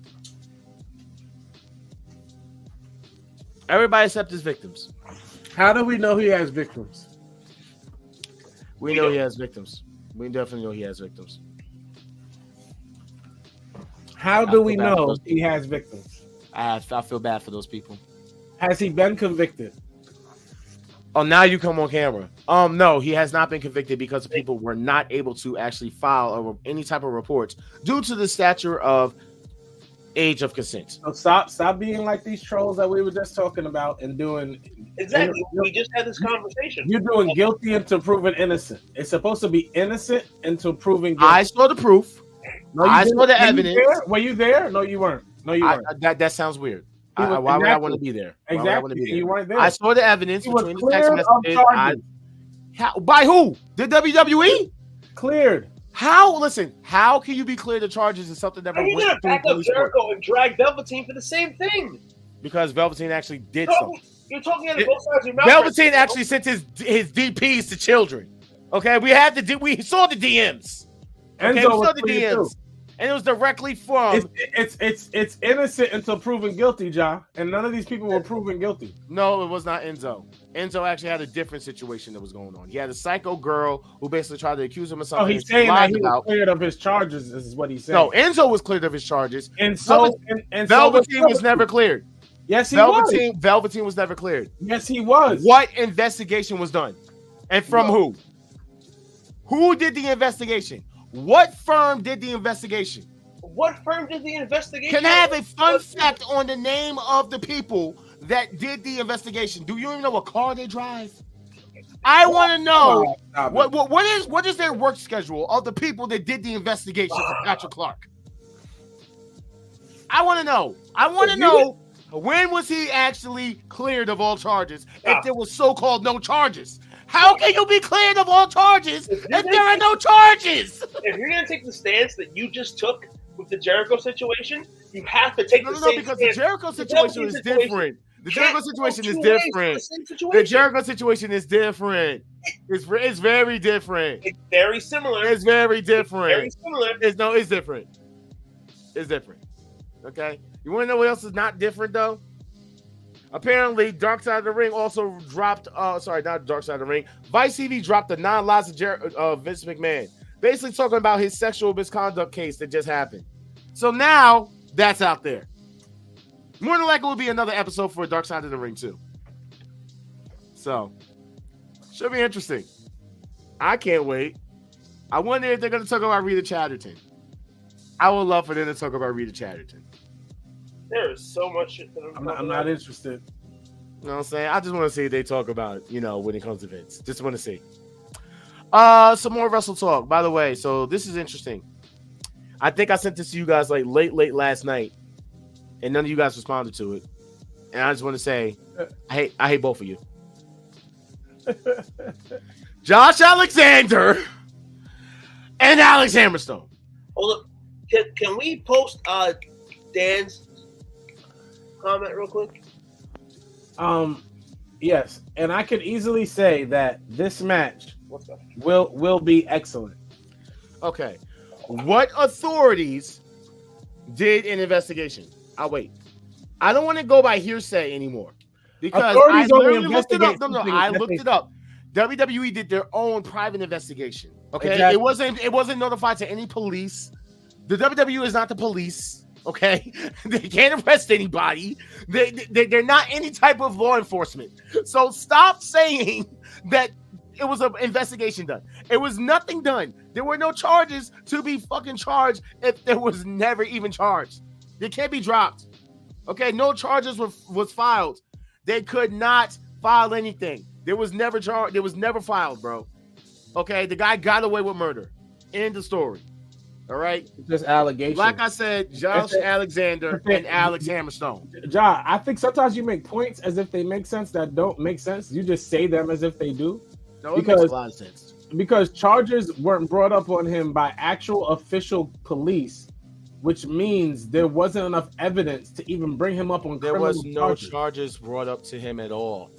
Everybody except his victims. How do we know he has victims? We know he has victims. We definitely know he has victims. How do we know he has victims? I feel bad for those people. Has he been convicted? Oh, now you come on camera. No, he has not been convicted because people were not able to actually file any type of reports due to the stature of age of consent. So stop being like these trolls that we were just talking about and doing. Exactly. We just had this conversation. You're doing guilty until proven innocent. It's supposed to be innocent until proven guilty. I saw the proof. No, I saw the evidence. Were you there? No, you weren't. No, you weren't. That sounds weird. Why would I want to be there? Exactly. You weren't there. I saw the evidence between the text messages. By who? The WWE? Cleared. How? Listen, how can you be cleared of charges in something that Are you going to back up Jericho and drag Velveteen for the same thing? Because Velveteen actually did something. You're talking out of both sides of your mouth. Velveteen actually sent his DPs to children. Okay, we saw the DMs. Okay, we saw the DMs. And it was directly from. It's innocent until proven guilty, Ja. And none of these people were proven guilty. No, it was not Enzo. Enzo actually had a different situation that was going on. He had a psycho girl who basically tried to accuse him of something. Oh, he's saying that he was cleared of his charges. This is what he's saying. No, Enzo was cleared of his charges. And so Velveteen was never cleared. Yes, he was. Velveteen was never cleared. Yes, he was. What investigation was done? And from who? Who did the investigation? What firm did the investigation? What firm did the investigation? Can I have a fun fact on the name of the people that did the investigation? Do you even know what car they drive? I want to know what is their work schedule of the people that did the investigation for Patrick Clark? I want to know. I want to know when was he actually cleared of all charges if there was so-called no charges? How can you be cleared of all charges if there are no charges? If you're going to take the stance that you just took with the Jericho situation, you have to take the same because stance. The Jericho situation is different. The Jericho situation is different. The Jericho situation is different. It's very different. It's very similar. It's very different. Very similar. It's different. It's different. Okay? You want to know what else is not different, though? Apparently, Dark Side of the Ring also dropped, sorry, not Dark Side of the Ring. Vice TV dropped the non-lies of Vince McMahon, basically talking about his sexual misconduct case that just happened. So now, that's out there. More than likely, will be another episode for Dark Side of the Ring, too. So, should be interesting. I can't wait. I wonder if they're going to talk about Rita Chatterton. I would love for them to talk about Rita Chatterton. There is so much shit that I'm not interested. You know what I'm saying? I just want to see if they talk about it, when it comes to Vince. Just want to see. Some more Wrestle Talk, by the way. So this is interesting. I think I sent this to you guys like late last night, and none of you guys responded to it. And I just want to say, I hate both of you. Josh Alexander and Alex Hammerstone. Hold up. Can we post Dan's comment real quick? Yes, and I could easily say that this match will be excellent. Okay, what authorities did an investigation? I'll wait. I don't want to go by hearsay anymore because I literally looked it up. No, I looked it up. WWE did their own private investigation. Okay, exactly. It wasn't notified to any police. The WWE is not the police. Okay, they can't arrest anybody. They're not any type of law enforcement. So stop saying that it was an investigation done. It was nothing done. There were no charges to be fucking charged if there was never even charged. They can't be dropped. Okay, no charges was filed. They could not file anything. There was never charged. It was never filed, bro. Okay, the guy got away with murder. End of story. All right, just allegations. Like I said, Josh Alexander and Alex Hammerstone. John, I think sometimes you make points as if they make sense that don't make sense. You just say them as if they do. No, it makes a lot of sense. Because charges weren't brought up on him by actual official police which means there wasn't enough evidence to even bring him up on. There was no charges. charges brought up to him at all.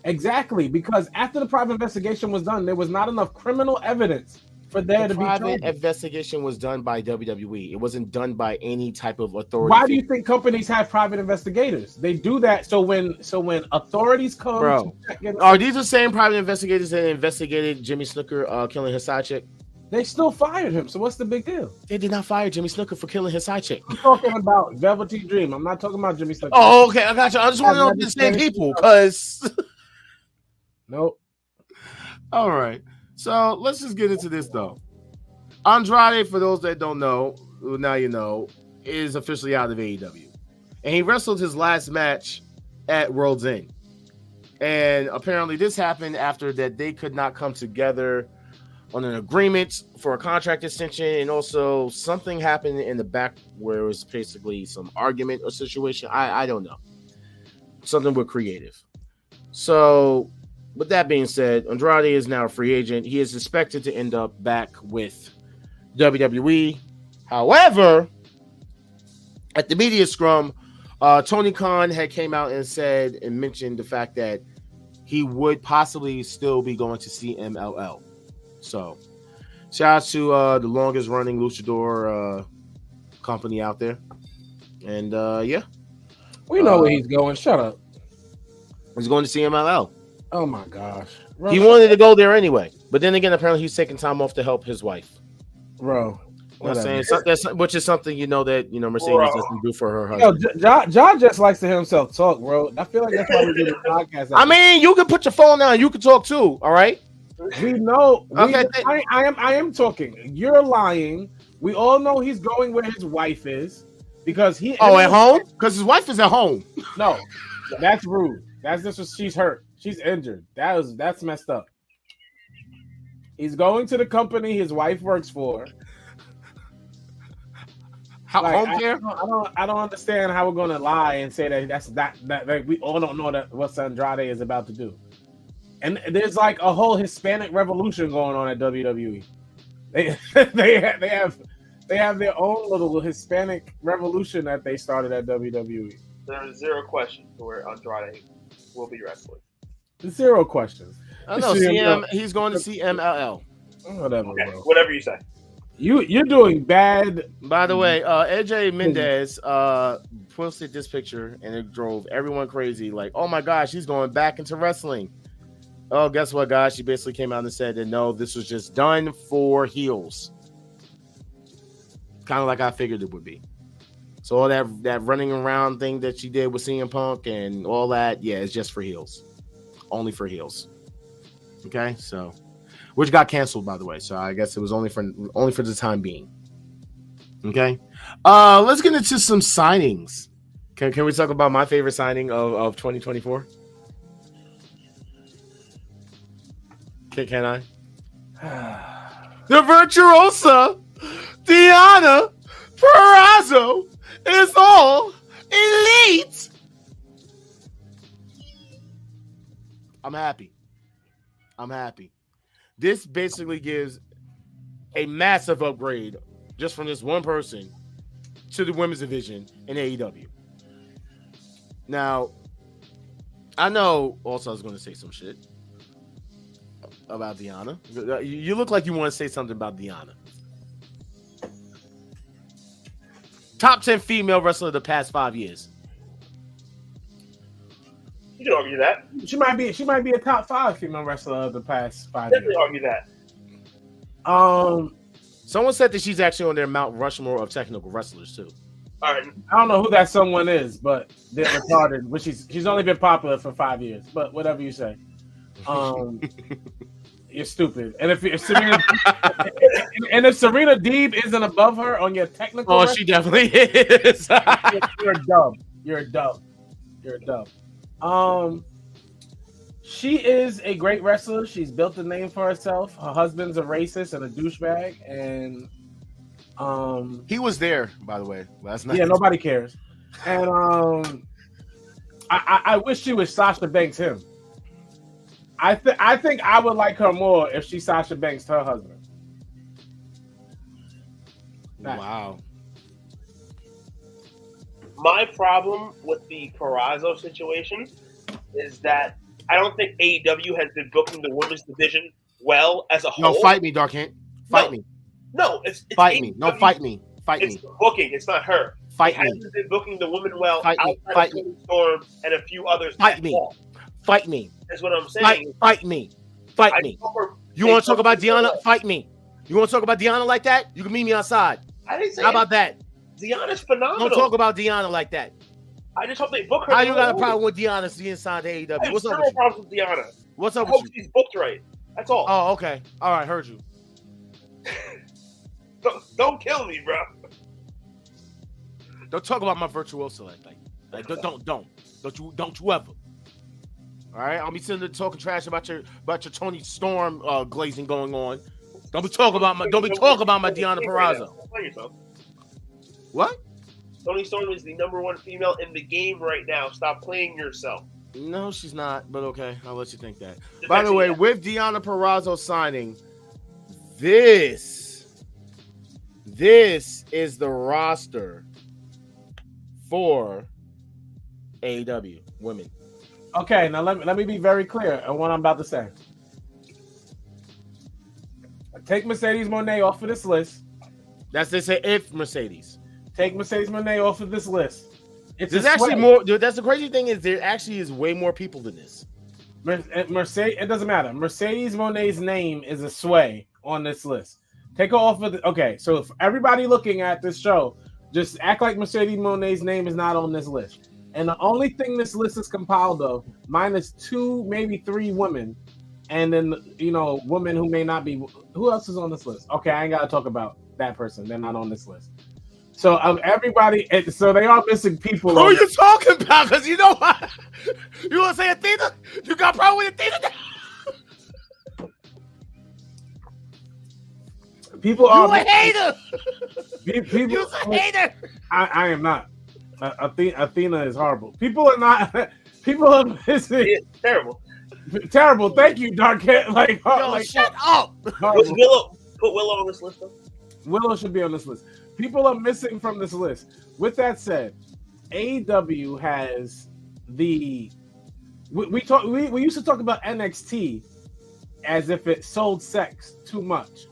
Exactly, because after the private investigation was done, there was not enough criminal evidence for there to be charges. Private investigation was done by WWE. It wasn't done by any type of authority. Why do you think companies have private investigators? They do that so when authorities come. Bro, are these the same private investigators that investigated Jimmy Snuka killing his side chick? They still fired him. So what's the big deal? They did not fire Jimmy Snuka for killing his side chick. I'm talking about Velveteen Dream. I'm not talking about Jimmy Snuka. Oh, okay, I got you. I just want to know if it's the same people, because. Nope. All right. So let's just get into this though. Andrade, for those that don't know, now you know, is officially out of AEW. And he wrestled his last match at World's End. And apparently this happened after that they could not come together on an agreement for a contract extension. And also something happened in the back where it was basically some argument or situation. I don't know. Something with creative. So with that being said, Andrade is now a free agent. He is expected to end up back with WWE. However, at the media scrum, Tony Khan had came out and said and mentioned the fact that he would possibly still be going to CMLL. So, shout out to the longest running luchador company out there. And yeah, we know where he's going. Shut up. He's going to CMLL. Oh my gosh. He wanted to go there anyway, but then again, apparently he's taking time off to help his wife. Bro, you know what I'm saying? Which is something that Mercedes doesn't do for her husband. John just likes to hear himself talk, bro. I feel like that's why we do the podcast. I mean, you can put your phone down, you can talk too. All right. We know. Okay. I am talking. You're lying. We all know he's going where his wife is because he. Oh, at home? Because his wife is at home. No, that's rude. That's just what she's hurt. She's injured. That's messed up. He's going to the company his wife works for. Home care? I don't understand how we're gonna lie and say that we all don't know that what Andrade is about to do. And there's like a whole Hispanic revolution going on at WWE. They have their own little Hispanic revolution that they started at WWE. There's zero question to where Andrade will be wrestling. Zero questions. I know. He's going to CMLL. Whatever. Okay, bro. whatever you say. You're doing bad. By the way, AJ Mendez posted this picture and it drove everyone crazy. Like, oh my gosh, he's going back into wrestling. Oh, guess what, guys? She basically came out and said that no, this was just done for heels. Kind of like I figured it would be. So all that running around thing that she did with CM Punk and all that, yeah, it's just for heels. Only for heels. Okay, so which got canceled, by the way. So I guess it was only for the time being. Okay. Let's get into some signings. Can we talk about my favorite signing of 2024? Can I? The Virtuosa Diana Perazzo is all elite. I'm happy. This basically gives a massive upgrade just from this one person to the women's division in AEW. Now, I know also I was going to say some shit about Diana. You look like you want to say something about Diana. Top 10 female wrestler of the past 5 years. You can argue that. She might be a top 5 female wrestler of the past 5 Definitely years. argue that. Someone said that she's actually on their Mount Rushmore of technical wrestlers too. All right. I don't know who that someone is, but they're retarded. But she's only been popular for 5 years. But whatever you say, you're stupid. And if Serena Deeb isn't above her on your technical, she definitely is. You're dumb. You're dumb. She is a great wrestler. She's built a name for herself. Her husband's a racist and a douchebag, and he was there, by the way, last night. Yeah, nobody cares. And I wish she was Sasha Banks him. I think I would like her more if she Sasha Banks her husband. Wow. My problem with the Purrazzo situation is that I don't think AEW has been booking the women's division well as a whole. No, fight me, Dark Hand. Fight me. No, it's fight AEW. me. No, fight me. Fight it's me. Booking. It's not her. Fight it me. hasn't been booking the women well Fight me. outside Fight of me. Toni Storm and a few others. Fight me. Fight me. That's what I'm saying. Fight me. Fight me. You want to talk about Deanna? Fight me. You want to talk about Deanna like that? You can meet me outside. I didn't say How about that? Deanna's phenomenal. Don't talk about Deanna like that. I just hope they book her. How you got a problem with Deanna inside the AEW? What's up with you? Problems with Deanna. What's up I with hope you? she's booked right. That's all. Oh, okay. All right, heard you. Don't kill me, bro. Don't talk about my virtuoso like that. Don't you ever. All right, I'll be sitting there talking trash about your Toni Storm glazing going on. Don't be talking about my Deanna Purrazzo. What? Toni Storm is the #1 female in the game right now. Stop playing yourself. No, she's not. But okay, I'll let you think that. By the way, with Deanna Purrazzo signing, this is the roster for AEW women. Okay, now let me be very clear on what I'm about to say. Take Mercedes Moné off of this list. That's they say if Mercedes. Take Mercedes Moné off of this list. There's actually more. Dude, that's the crazy thing is there actually is way more people than this. Mercedes, it doesn't matter. Mercedes Moné's name is a sway on this list. Take her off of okay, so for everybody looking at this show, just act like Mercedes Moné's name is not on this list. And the only thing this list is compiled of, minus 2, maybe 3 women, and then women who may not be. Who else is on this list? Okay, I ain't gotta talk about that person. They're not on this list. So of everybody, so they are missing people. Who are you talking about? Because you know what? You want to say Athena? You got a problem with Athena? People are. You a hater. You're a hater. I am not. Athena is horrible. People are not. People are missing. It's terrible. Terrible. Thank you, Darkhead. Shut up. Put Willow on this list, though. Willow should be on this list. People are missing from this list. With that said, AEW has the. We used to talk about NXT as if it sold sex too much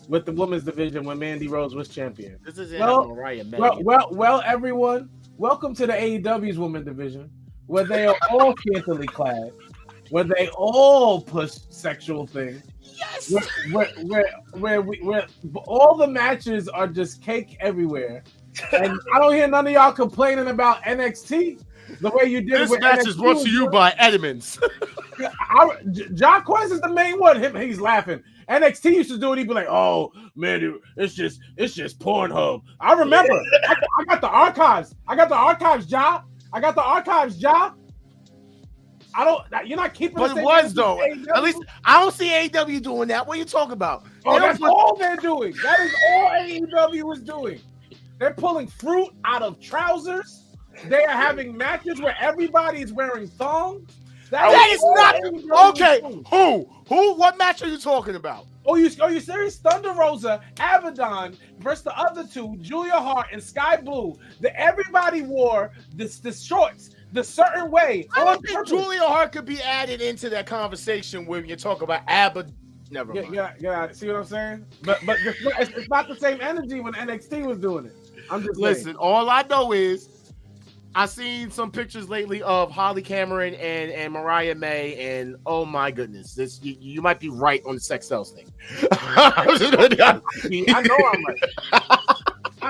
with the women's division when Mandy Rose was champion. This is well, everyone, welcome to the AEW's women's division, where they are all scantily clad, where they all push sexual things. Yes. Where all the matches are just cake everywhere, and I don't hear none of y'all complaining about NXT the way you did. This match is brought to you by Edmonds. John Quest is the main one. He's laughing. NXT used to do it. He'd be like, "Oh man, it's just Pornhub." I remember. I got the archives. I got the archives, Ja. You're not keeping. But it was though. At least I don't see AEW doing that. What are you talking about? Oh, that's all they're doing. That is all AEW is doing. They're pulling fruit out of trousers. They are having matches where everybody is wearing thongs. That is not okay. Who? What match are you talking about? Are you serious? Thunder Rosa, Abaddon versus the other two, Julia Hart and Sky Blue. Everybody wore the shorts the certain way. I don't think Julia Hart could be added into that conversation when you talk about Abaddon. Never mind. Yeah. See what I'm saying? But it's not the same energy when NXT was doing it. I'm just listen. All I know is I seen some pictures lately of Holly Cameron and Mariah May, and oh my goodness, you might be right on the sex sells thing. I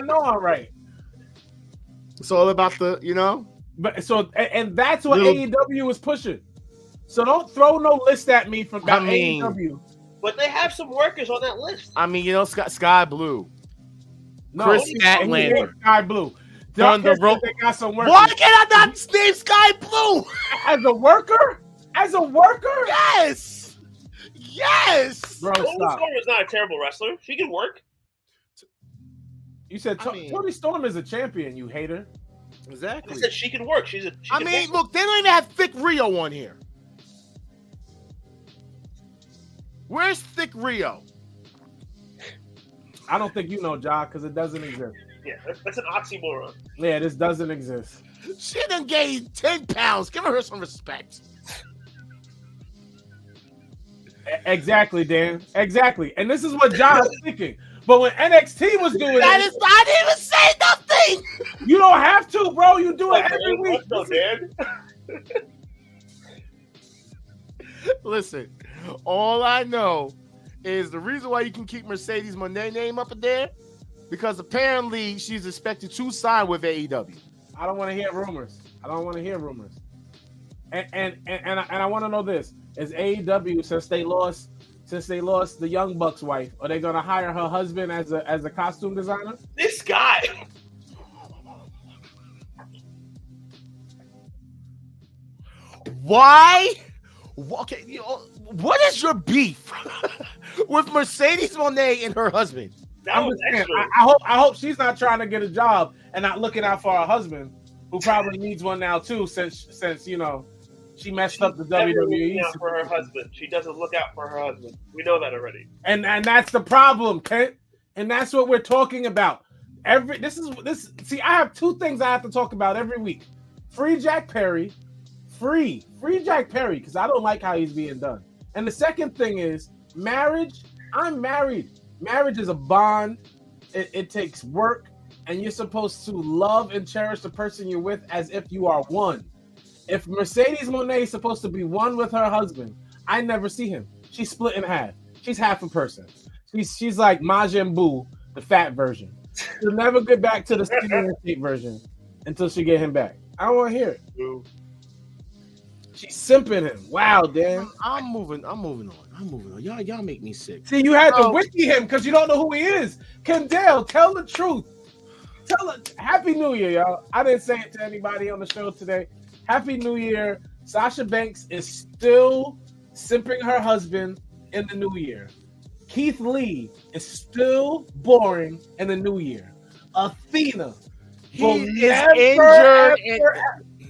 know I'm right. It's all about the, But and that's what AEW is pushing. So don't throw no list at me from AEW. But they have some workers on that list. I mean, Sky Blue, no, Chris Statlander, Sky Blue. Thunder Rosa. They got some workers. Why can I not name Sky Blue as a worker? Yes. Bro, stop. Storm is not a terrible wrestler. She can work. You said Toni Storm is a champion, you hater. Exactly. I said she can work. Look, they don't even have Thick Rio on here. Where's Thick Rio? I don't think you know, Ja, because it doesn't exist. Yeah, that's an oxymoron. Yeah, this doesn't exist. She done gained 10 pounds. Give her some respect. Exactly, Dan. Exactly. And this is what John's thinking. But when NXT was doing That it, is not even say nothing. you don't have to, bro. You do it every week. No, Dan. Listen, all I know is the reason why you can keep Mercedes Moné name up in there, because apparently she's expected to sign with AEW. I don't want to hear rumors. And I want to know this: is AEW, since they lost the Young Bucks wife, are they going to hire her husband as a costume designer? This guy. Why? Okay, what is your beef with Mercedes Moné and her husband? That was extra. I hope she's not trying to get a job and not looking out for her husband, who probably needs one now too, since she messed up the WWE. Out for her husband. She doesn't look out for her husband. We know that already. And that's the problem, Kent. And that's what we're talking about. See, I have two things I have to talk about every week. Free Jack Perry. Free Jack Perry, because I don't like how he's being done. And the second thing is marriage. I'm married. Marriage is a bond. It takes work, and you're supposed to love and cherish the person you're with as if you are one. If Mercedes Moné is supposed to be one with her husband, I never see him. She's split in half. She's half a person. She's like Majin Buu, the fat version. She'll never get back to the state version until she get him back. I don't want to hear it. She's simping him. Wow, Dan. I'm moving on. Y'all make me sick. See, you had to wiki him because you don't know who he is. Kendall, tell the truth. Happy New Year, y'all. I didn't say it to anybody on the show today. Happy New Year. Sasha Banks is still simping her husband in the new year. Keith Lee is still boring in the new year. Athena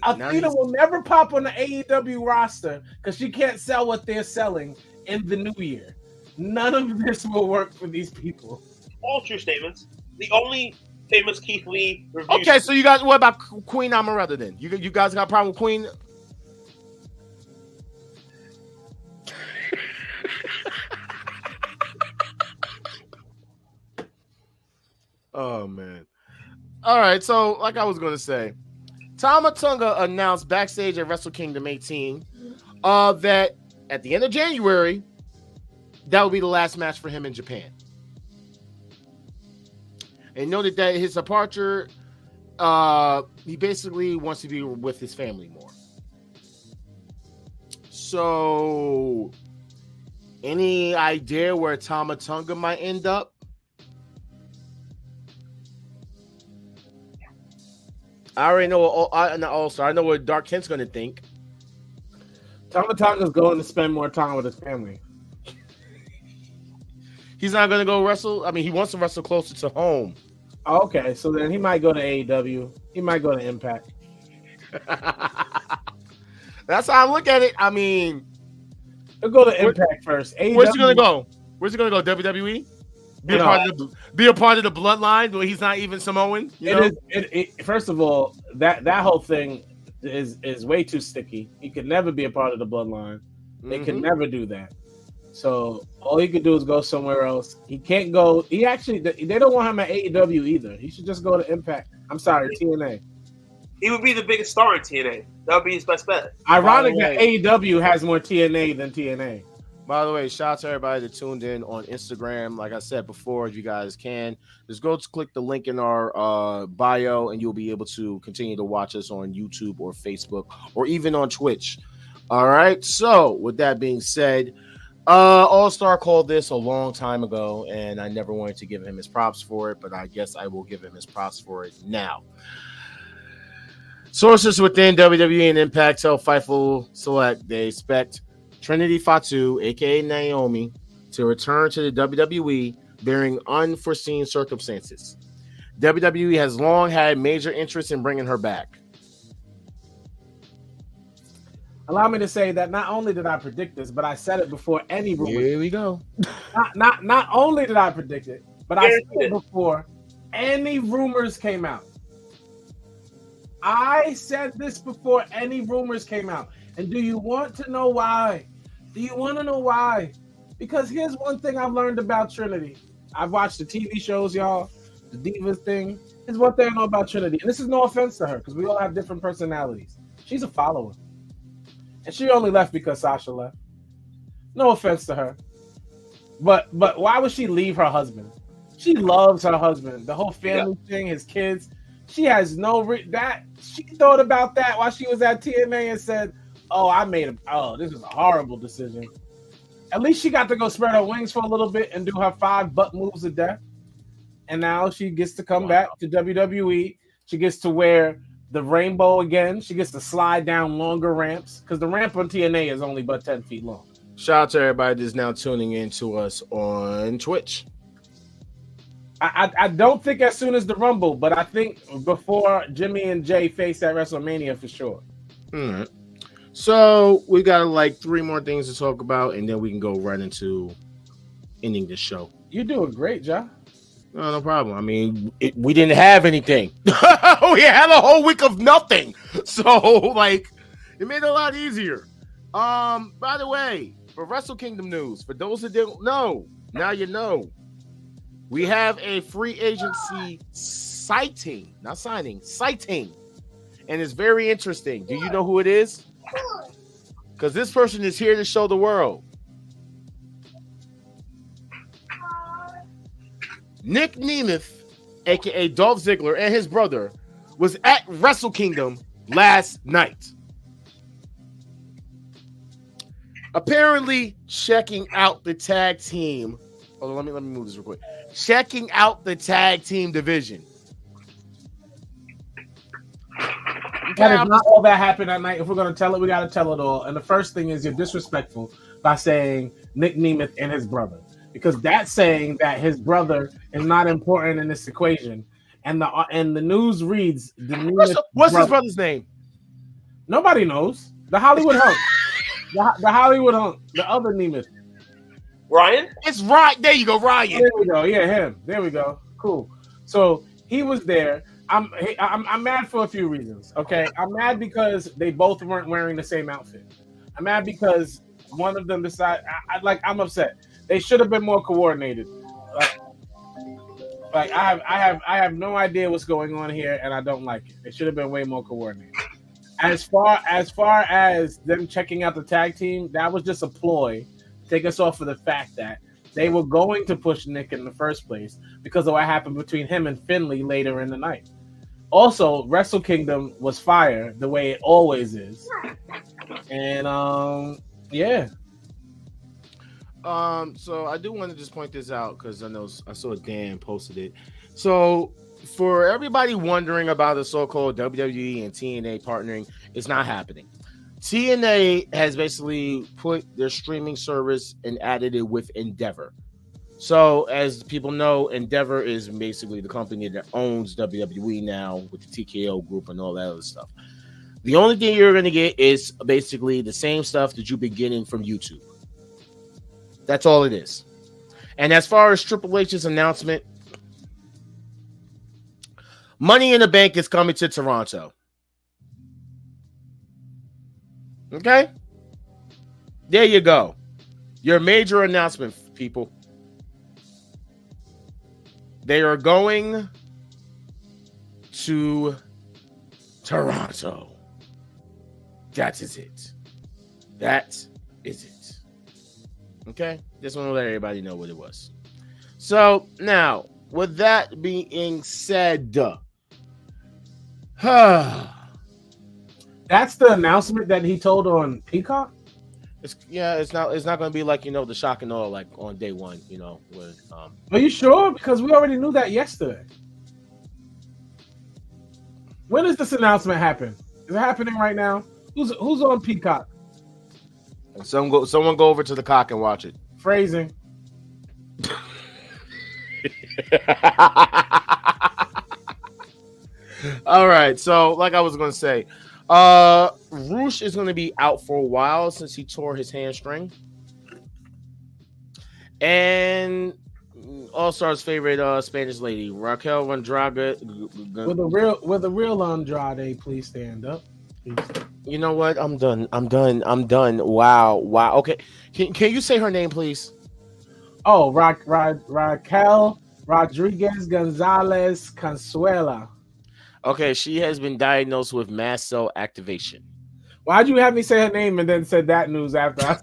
Athena will never pop on the AEW roster because she can't sell what they're selling in the new year. None of this will work for these people. All true statements. The only famous Keith Lee review. Okay, so you guys, what about Queen Amaretta then? You guys got a problem with Queen? Oh man. All right, so like I was gonna say, Tama Tonga announced backstage at Wrestle Kingdom 18 that at the end of January, that will be the last match for him in Japan. And noted that his departure, he basically wants to be with his family more. So, any idea where Tama Tonga might end up? I already know. I know what Dark Kent's going to think. Tama Tonga's going to spend more time with his family. He's not going to go wrestle. I mean, he wants to wrestle closer to home. Okay, so then he might go to AEW. He might go to Impact. That's how I look at it. I mean, he'll go to Impact first. AEW, where's he going to go? Where's he going to go? WWE? Be a part of the bloodline where he's not even Samoan. First of all, that whole thing is way too sticky. He could never be a part of the bloodline. They could never do that. So all he could do is go somewhere else. He can't go. They don't want him at AEW either. He should just go to Impact. I'm sorry, TNA. He would be the biggest star in TNA. That would be his best bet. Ironic that AEW has more TNA than TNA. By the way, shout out to everybody that tuned in on Instagram. Like I said before, if you guys can, just go to click the link in our bio and you'll be able to continue to watch us on YouTube or Facebook or even on Twitch. All right. So with that being said, All-Star called this a long time ago, and I never wanted to give him his props for it, but I guess I will give him his props for it now. Sources within WWE and Impact tell Fightful Select they expect Trinity Fatu, a.k.a. Naomi, to return to the WWE bearing unforeseen circumstances. WWE has long had major interest in bringing her back. Allow me to say that not only did I predict this, but I said it before any rumor. Here we go. Not only did I predict it, but I said it before any rumors came out. I said this before any rumors came out. And do you want to know why? Do you want to know why? Because here's one thing I've learned about Trinity. I've watched the TV shows, y'all, the Divas thing. Here's one thing I know about Trinity. And this is no offense to her, because we all have different personalities. She's a follower. And she only left because Sasha left. No offense to her. But why would she leave her husband? She loves her husband. The whole family thing, his kids. She has no she thought about that while she was at TNA and said, this is a horrible decision. At least she got to go spread her wings for a little bit and do her 5 butt moves of death. And now she gets to come back to WWE. She gets to wear the rainbow again. She gets to slide down longer ramps because the ramp on TNA is only but 10 feet long. Shout out to everybody that's now tuning in to us on Twitch. I don't think as soon as the Rumble, but I think before Jimmy and Jay face at WrestleMania for sure. All right. So we got like 3 more things to talk about, and then we can go right into ending the show. You're doing great, John. No problem. I mean, we didn't have anything. We had a whole week of nothing. So, like, it made it a lot easier. By the way, for Wrestle Kingdom news, for those that didn't know, now you know. We have a free agency sighting. And it's very interesting. Do you know who it is? Because this person is here to show the world. Nick Nemeth, aka Dolph Ziggler, and his brother was at Wrestle Kingdom last night. Apparently checking out the tag team. Hold on, let me move this real quick. Checking out the tag team division. That is not all that happened that night. If we're going to tell it, we got to tell it all. And the first thing is you're disrespectful by saying Nick Nemeth and his brother. Because that's saying that his brother is not important in this equation. And the news reads the Nemeth what's his brother's name? Nobody knows. The Hollywood Hunk. the Hollywood Hunk. The other Nemeth. Ryan? It's right. There you go, Ryan. There we go. Yeah, him. There we go. Cool. So he was there. I'm mad for a few reasons. Okay, I'm mad because they both weren't wearing the same outfit. I'm mad because one of them decided. I'm upset. They should have been more coordinated. Like I have no idea what's going on here, and I don't like it. They should have been way more coordinated. As far as them checking out the tag team, that was just a ploy to take us off of the fact that they were going to push Nick in the first place because of what happened between him and Finlay later in the night. Also, Wrestle Kingdom was fire the way it always is. And yeah. So I do want to just point this out because I saw Dan posted it. So for everybody wondering about the so-called WWE and TNA partnering, it's not happening. TNA has basically put their streaming service and added it with Endeavor. So as people know, Endeavor is basically the company that owns WWE now with the TKO group and all that other stuff. The only thing you're going to get is basically the same stuff that you've been getting from YouTube. That's all it is. And as far as Triple H's announcement, Money in the Bank is coming to Toronto. Okay? There you go. Your major announcement, people. They are going to Toronto. That is it. That is it. Okay? Just want to let everybody know what it was. So, now, with that being said, that's the announcement that he told on Peacock? It's not going to be like, the shock and all, like on day one, with Are you sure? Because we already knew that yesterday. When does this announcement happen? Is it happening right now? Who's on Peacock? Someone go over to the cock and watch it. Phrasing. All right, so like I was going to say, Roosh is going to be out for a while since he tore his hamstring. And All Stars' favorite Spanish lady, Raquel Andrade. With a real Andrade, please stand up. Please. You know what? I'm done. Wow. Okay. Can you say her name, please? Oh, Raquel Rodriguez Gonzalez Consuela. Okay, she has been diagnosed with mast cell activation. Why'd you have me say her name and then said that news after?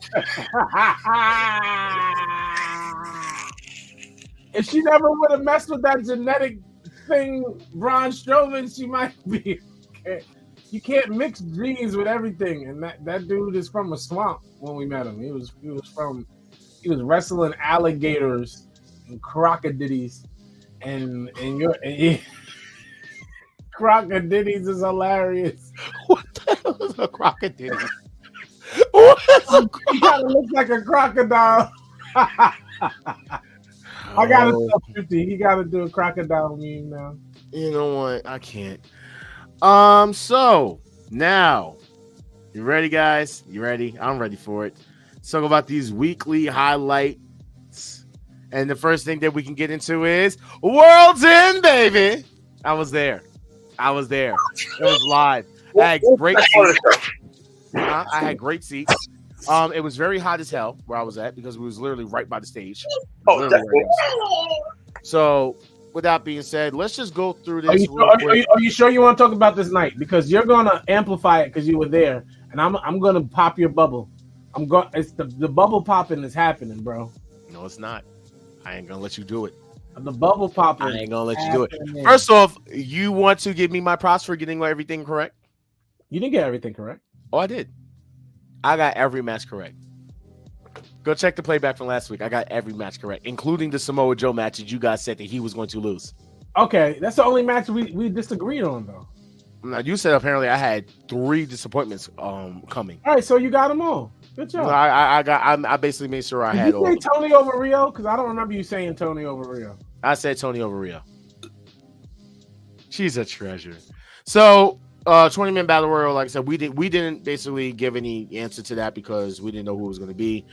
If she never would have messed with that genetic thing, Braun Strowman, she might be. Okay. You can't mix genes with everything, and that dude is from a swamp. When we met him, he was wrestling alligators and crocodiles, and crocodiles is hilarious. What the hell is a crocodile? He kind of looks like a crocodile. I gotta tell 50. He gotta do a crocodile meme now. You know what? I can't. So now, you ready, guys? You ready? I'm ready for it. Let's talk about these weekly highlights. And the first thing that we can get into is World's End, baby. I was there. It was live. I had great seats. I had great seats. It was very hot as hell where I was at because we was literally right by the stage. So, with that being said, let's just go through this. Are you sure you want to talk about this night? Because you're gonna amplify it because you were there, and I'm gonna pop your bubble. It's the bubble popping is happening, bro. No, it's not. I ain't gonna let you do it. The bubble popping. I ain't gonna let you do it. First off, you want to give me my props for getting everything correct? You didn't get everything correct. Oh, I did. I got every match correct. Go check the playback from last week. I got every match correct, including the Samoa Joe match that you guys said that he was going to lose. Okay, that's the only match we disagreed on, though. Now, you said apparently I had 3 disappointments coming. All right, so you got them all. Good job. No, I basically made sure I had all. Did you say Tony over Rio? Because I don't remember you saying Tony over Rio. I said Tony over Rio. She's a treasure. So, 20-man battle royal, like I said, we didn't basically give any answer to that because we didn't know who it was going to be.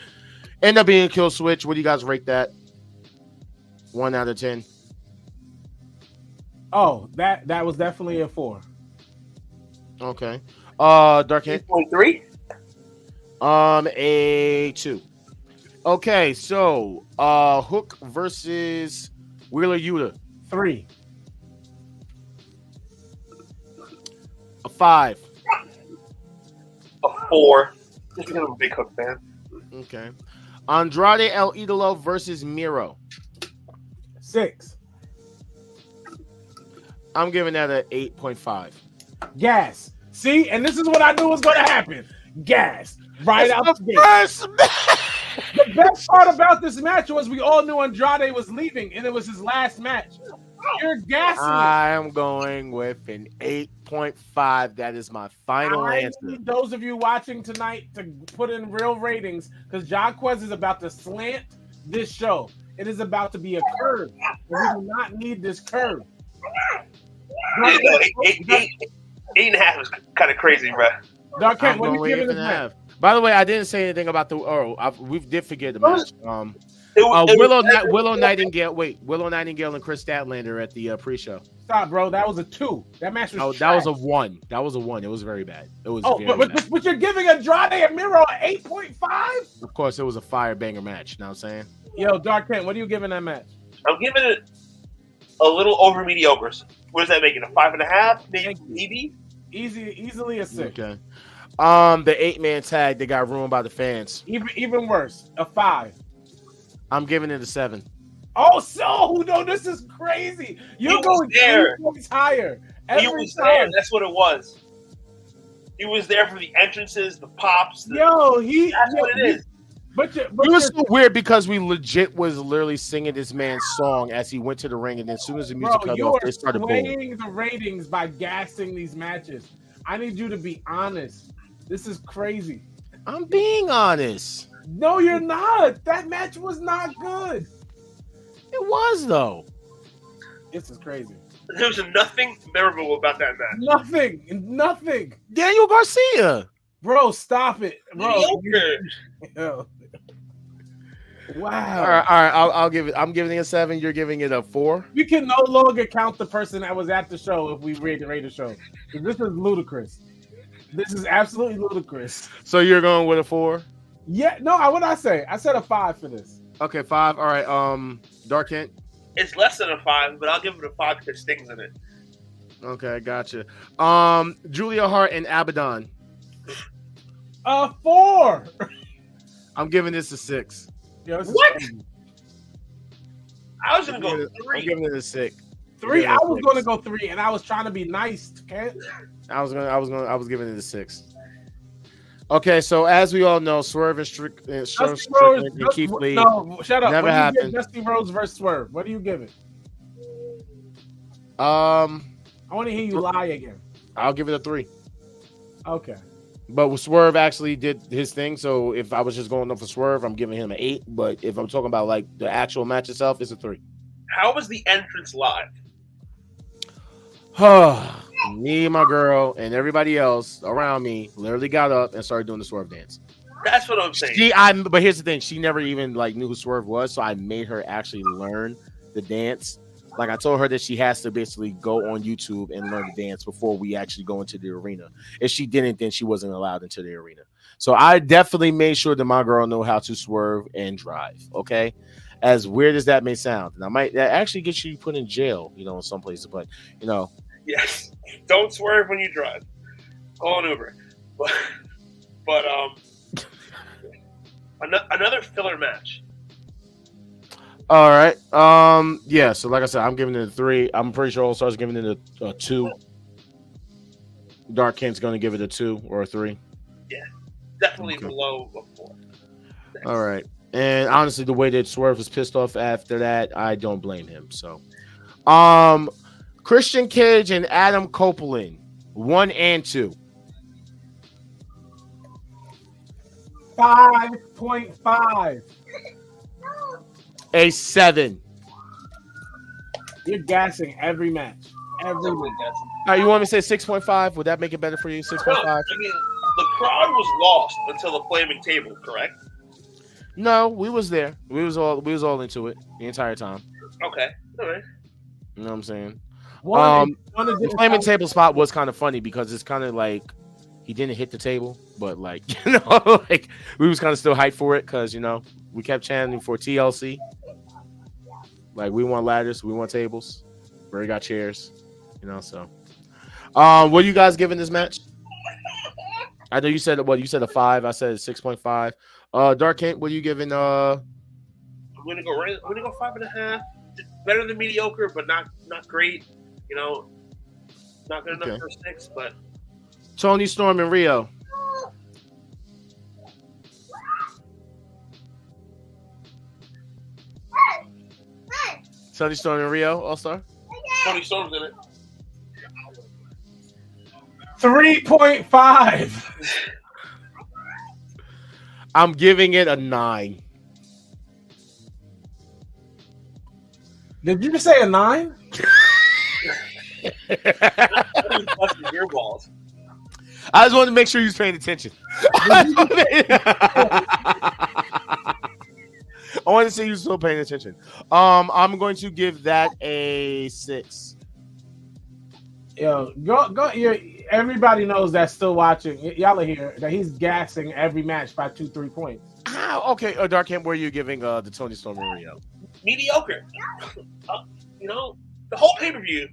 End up being a kill switch. What do you guys rate that? 1 out of 10. Oh, that was definitely a 4. Okay. Dark Hand. 8.3. A 2. Okay, so Hook versus Wheeler Yuta. 3. A 5. A 4. Just because I'm a big Hook fan. Okay. Andrade El Idolo versus Miro. 6. I'm giving that an 8.5. Gas. See, and this is what I knew was going to happen. Gas. Right out the gate. The best part about this match was we all knew Andrade was leaving, and it was his last match. You're gassing. I am going with an 8.5. That is my final answer. Need those of you watching tonight to put in real ratings because Jaquez is about to slant this show. It is about to be a curve. We do not need this curve. 8.5 is kind of crazy, bro. Dark Cat, what are you giving this match? By the way, I didn't say anything about the. We did forget the match. Willow Nightingale. Wait, Willow Nightingale and Chris Statlander at the pre-show. Stop, bro. That was a 2. That match was. That was a 1. That was a 1. It was very bad. It was. But you're giving Andrade and Miro 8.5. Of course, it was a fire banger match. You know what I'm saying? Yo, Dark Cat, what are you giving that match? I'm giving it a little over mediocre. What does that make it? A 5.5? Maybe. Easily a 6. Okay. The 8-man tag that got ruined by the fans. Even worse, a 5. I'm giving it a 7. Oh, so no, this is crazy. You're going there. 3 points higher. He was there. That's what it was. He was there for the entrances, the pops. That's what it is. It was so weird because we legit was literally singing this man's song as he went to the ring, and then as soon as the music cut off, they started booing. The ratings by gassing these matches. I need you to be honest. This is crazy. I'm being honest. No, you're not. That match was not good. It was, though. This is crazy. There was nothing memorable about that match. Nothing. Daniel Garcia. Bro, stop it. Bro. Wow. All right. I'll give it. I'm giving it a 7. You're giving it a 4. We can no longer count the person that was at the show if we rate the show. This is ludicrous. This is absolutely ludicrous. So you're going with a 4? Yeah. No. What did I say? I said a 5 for this. Okay, 5. All right. Dark Kent. It's less than a 5, but I'll give it a 5 because Sting's in it. Okay, gotcha. Julia Hart and Abaddon. 4. I'm giving this a 6. Yo, What? I was gonna go I'm 3. giving it a 6. 3. I was going to go 3, and I was trying to be nice. I was giving it a 6. Okay, so as we all know, Swerve and Strickland and Keith Lee. No, shut up. Never happened. Dusty Rhodes versus Swerve. What do you give it? I want to hear you lie again. I'll give it a 3. Okay. But Swerve actually did his thing, so if I was just going up for Swerve, I'm giving him an 8. But if I'm talking about like the actual match itself, it's a 3. How was the entrance live? Me, my girl, and everybody else around me literally got up and started doing the Swerve dance. That's what I'm saying. But here's the thing: she never even like knew who Swerve was, so I made her actually learn the dance. Like I told her that she has to basically go on YouTube and learn the dance before we actually go into the arena. If she didn't, then she wasn't allowed into the arena. So I definitely made sure that my girl know how to swerve and drive. Okay, as weird as that may sound, and that actually gets you put in jail, in some places. But Yes, don't swerve when you drive. Call an Uber. But another filler match. All right. Yeah. So like I said, I'm giving it a 3. I'm pretty sure All Stars giving it a 2. Dark Kent's going to give it a 2 or a 3. Yeah, definitely below a 4. All right. And honestly, the way that Swerve was pissed off after that, I don't blame him. So, Christian Cage and Adam Copeland, 1 and 2. 5.5. A 7. You're gassing every match. Every match. All right, you want me to say 6.5? Would that make it better for you? 6.5? No, I mean, the crowd was lost until the flaming table, correct? No, we was there. We was all into it the entire time. Okay. All right. You know what I'm saying? The flaming table spot was kind of funny because it's kind of like he didn't hit the table, but like like we was kind of still hyped for it because we kept chanting for TLC. Like we want ladders, we want tables. We already got chairs, So, what are you guys giving this match? I know you said you said a 5. I said 6.5. Dark Kent, what are you giving? I'm gonna go 5.5. Better than mediocre, but not great. Not good enough for 6. But Tony Storm and Rio. Tony Storm and Rio All-Star. Tony Storm's in it. 3.5. I'm giving it a 9. Did you just say a 9? Your balls. I just wanted to make sure you was paying attention. I wanted to say you were still paying attention. I'm going to give that a 6. Yo, go. Everybody knows that's still watching. Y'all are here that he's gassing every match by 2-3 points. Okay, Dark Camp, where are you giving the Tony Storm and Rio? Mediocre. The whole pay-per-view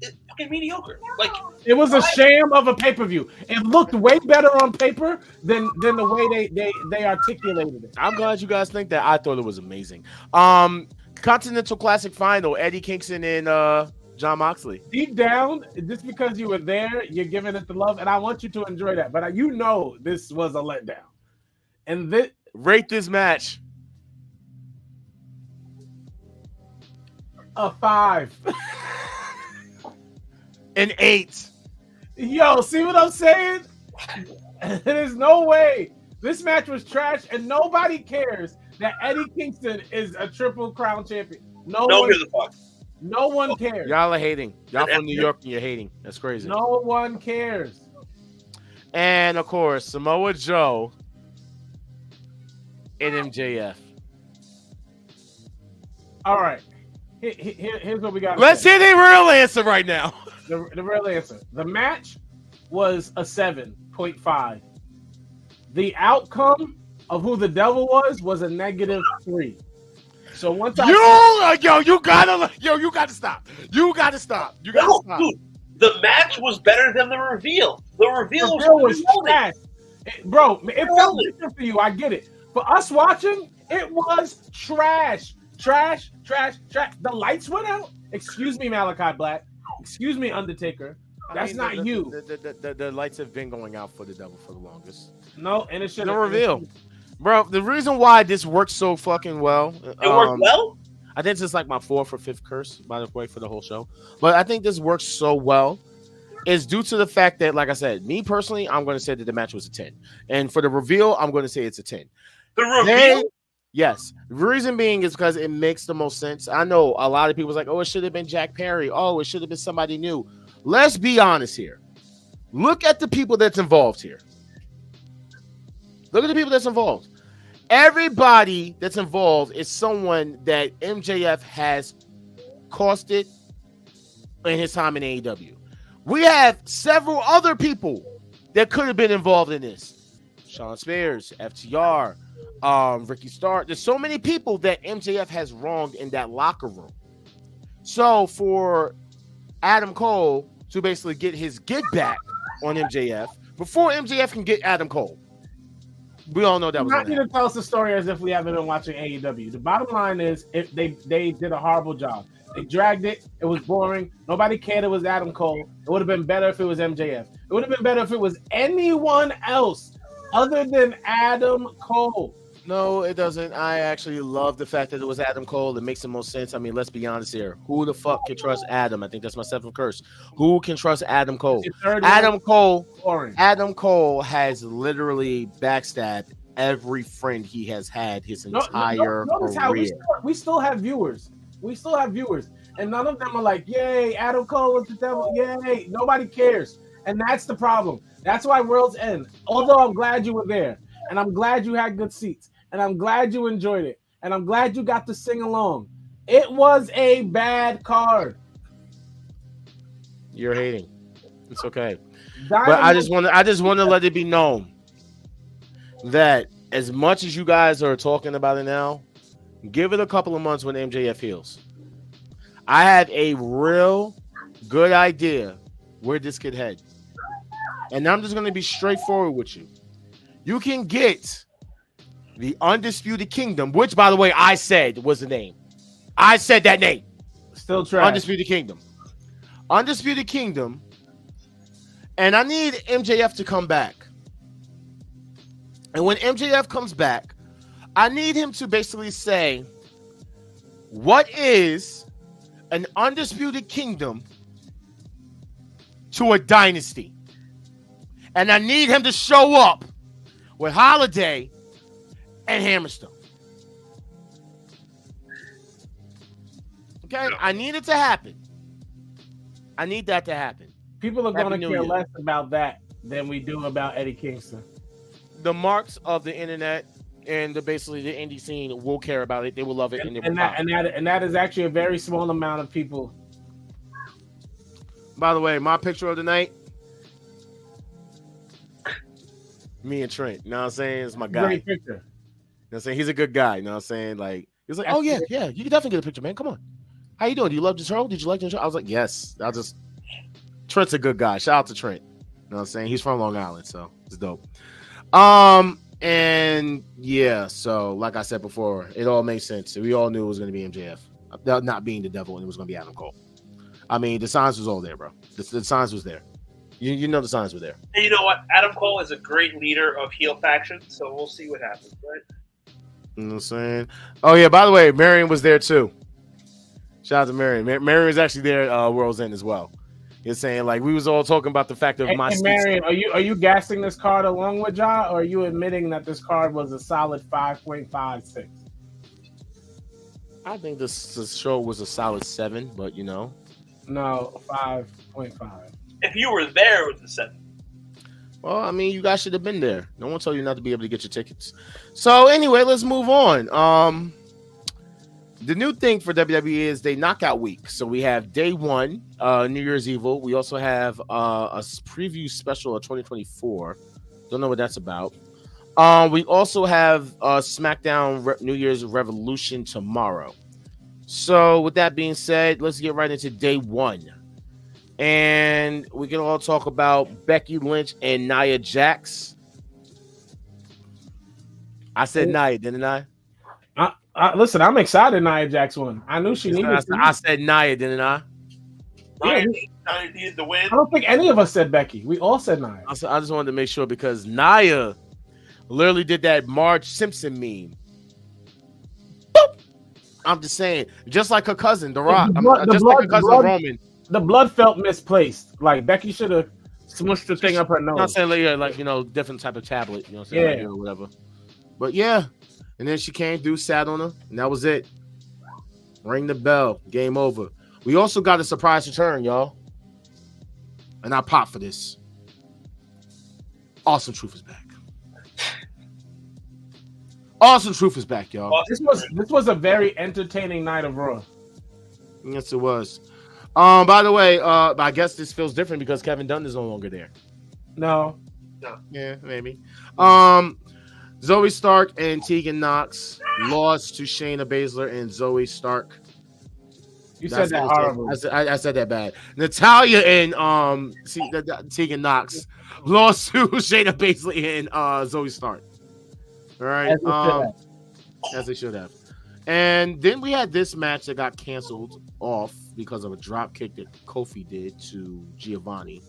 is fucking mediocre. Like it was a sham of a pay-per-view. It looked way better on paper than the way they articulated it. I'm glad you guys think that. I thought it was amazing. Continental Classic Final, Eddie Kingston and John Moxley. Deep down, just because you were there, you're giving it the love, and I want you to enjoy that. But this was a letdown. And rate this match. A 5. An 8. Yo, see what I'm saying? There's no way. This match was trash, and nobody cares that Eddie Kingston is a Triple Crown champion. No one cares. Y'all are hating. Y'all from New York and you're hating. That's crazy. No one cares. And, of course, Samoa Joe and MJF. All right. Here's what we got. Let's hear the real answer right now. The real answer. The match was a 7.5. The outcome of who the devil was a -3. So once you gotta stop. You gotta stop. Dude, the match was better than the reveal. The reveal was trash. Bro, it felt different for you. I get it. For us watching, it was trash. Trash. The lights went out. Excuse me, Malachi Black. Excuse me, Undertaker. That's not you. The lights have been going out for the devil for the longest. No, and it should no reveal. Bro, the reason why this works so fucking well. It worked well? I think this is like my 4th or 5th curse, by the way, for the whole show. But I think this works so well is due to the fact that, like I said, me personally, I'm going to say that the match was a 10. And for the reveal, I'm going to say it's a 10. The reveal? Yes. The reason being is because it makes the most sense. I know a lot of people was like, oh, it should have been Jack Perry. Oh, it should have been somebody new. Let's be honest here. Look at the people that's involved here. Look at the people that's involved. Everybody that's involved is someone that MJF has costed in his time in AEW. We have several other people that could have been involved in this. Sean Spears, FTR, Ricky Stark. There's so many people that MJF has wronged in that locker room. So for Adam Cole to basically get his get back on MJF before MJF can get Adam Cole. We all know that was. Not need to tell us the story as if we haven't been watching AEW. The bottom line is, if they did a horrible job. They dragged it. It was boring. Nobody cared. It was Adam Cole. It would have been better if it was MJF. It would have been better if it was anyone else other than Adam Cole. No, it doesn't. I actually love the fact that it was Adam Cole. It makes the most sense. I mean, let's be honest here. Who the fuck can trust Adam? I think that's my 7th curse. Who can trust Adam Cole? Adam Cole has literally backstabbed every friend he has had his entire career. We still have viewers. And none of them are like, yay, Adam Cole is the devil. Yay. Nobody cares. And that's the problem. That's why World's End. Although I'm glad you were there. And I'm glad you had good seats. And I'm glad you enjoyed it. And I'm glad you got to sing along. It was a bad card. You're hating. It's okay. But I just want to let it be known that as much as you guys are talking about it now, give it a couple of months when MJF heals. I have a real good idea where this could head. And I'm just going to be straightforward with you. You can get the Undisputed Kingdom, which, by the way, I said was the name. I said that name. Still trash. Undisputed Kingdom. Undisputed Kingdom. And I need MJF to come back. And when MJF comes back, I need him to basically say, what is an Undisputed Kingdom to a dynasty? And I need him to show up with Holiday and Hammerstone. Okay? I need it to happen. I need that to happen. People are going to care less about that than we do about Eddie Kingston. The marks of the internet and basically the indie scene will care about it. They will love it. And that is actually a very small amount of people. By the way, my picture of the night, me and Trent. You know what I'm saying? It's my guy. Great picture. You know what I'm saying? He's a good guy. You know what I'm saying? Like, he's like, oh, yeah, you can definitely get a picture, man. Come on. How you doing? Do you love the show? Did you like the show? I was like, yes. Trent's a good guy. Shout out to Trent. You know what I'm saying? He's from Long Island, so it's dope. And yeah, so like I said before, it all made sense. We all knew it was going to be MJF, not being the devil, and it was going to be Adam Cole. I mean, the signs was all there, bro. The signs was there. You know the signs were there. And you know what? Adam Cole is a great leader of heel faction, so we'll see what happens, right? You know what I'm saying? Oh, yeah, by the way, Marion was there too. Shout out to Marion. Marion was actually there at World's End as well. You're saying, like, we was all talking about the fact of my... Hey, Marion, are you gassing this card along with Ja, or are you admitting that this card was a solid 5.56? I think this show was a solid 7, but, you know. No, 5.5. If you were there, it was a 7. Well, I mean, you guys should have been there. No one told you not to be able to get your tickets. So, anyway, let's move on. The new thing for WWE is they knockout week. So we have day one, New Year's Evil. We also have a preview special of 2024. Don't know what that's about. We also have SmackDown New Year's Revolution tomorrow. So with that being said, let's get right into day one. And we can all talk about Becky Lynch and Nia Jax. I said Nia, didn't I? Listen, I'm excited Nia Jax won. I knew she needed to. I said Nia, didn't I? Nia needed the win. I don't think any of us said Becky. We all said Nia. I just wanted to make sure because Nia literally did that Marge Simpson meme. Boop! I'm just saying, just like her cousin, The Rock. Like her cousin Roman. The blood felt misplaced. Like Becky should have smushed the thing up her nose. I'm not saying like different type of tablet, you know what I'm saying? Yeah. Or whatever. But yeah. And then she came through, sat on her, and that was it. Ring the bell. Game over. We also got a surprise return, y'all. And I popped for this. Awesome Truth is back. Awesome Truth is back, y'all. This was a very entertaining night of Raw. Yes, it was. By the way, I guess this feels different because Kevin Dunn is no longer there. No. Yeah, maybe. Zoe Stark and Tegan Knox lost to Shayna Baszler and Zoe Stark. You said that horrible. I said that bad. Natalya and Tegan Knox lost to Shayna Baszler and Zoe Stark. All right. As they should have. And then we had this match that got canceled off because of a drop kick that Kofi did to Giovanni.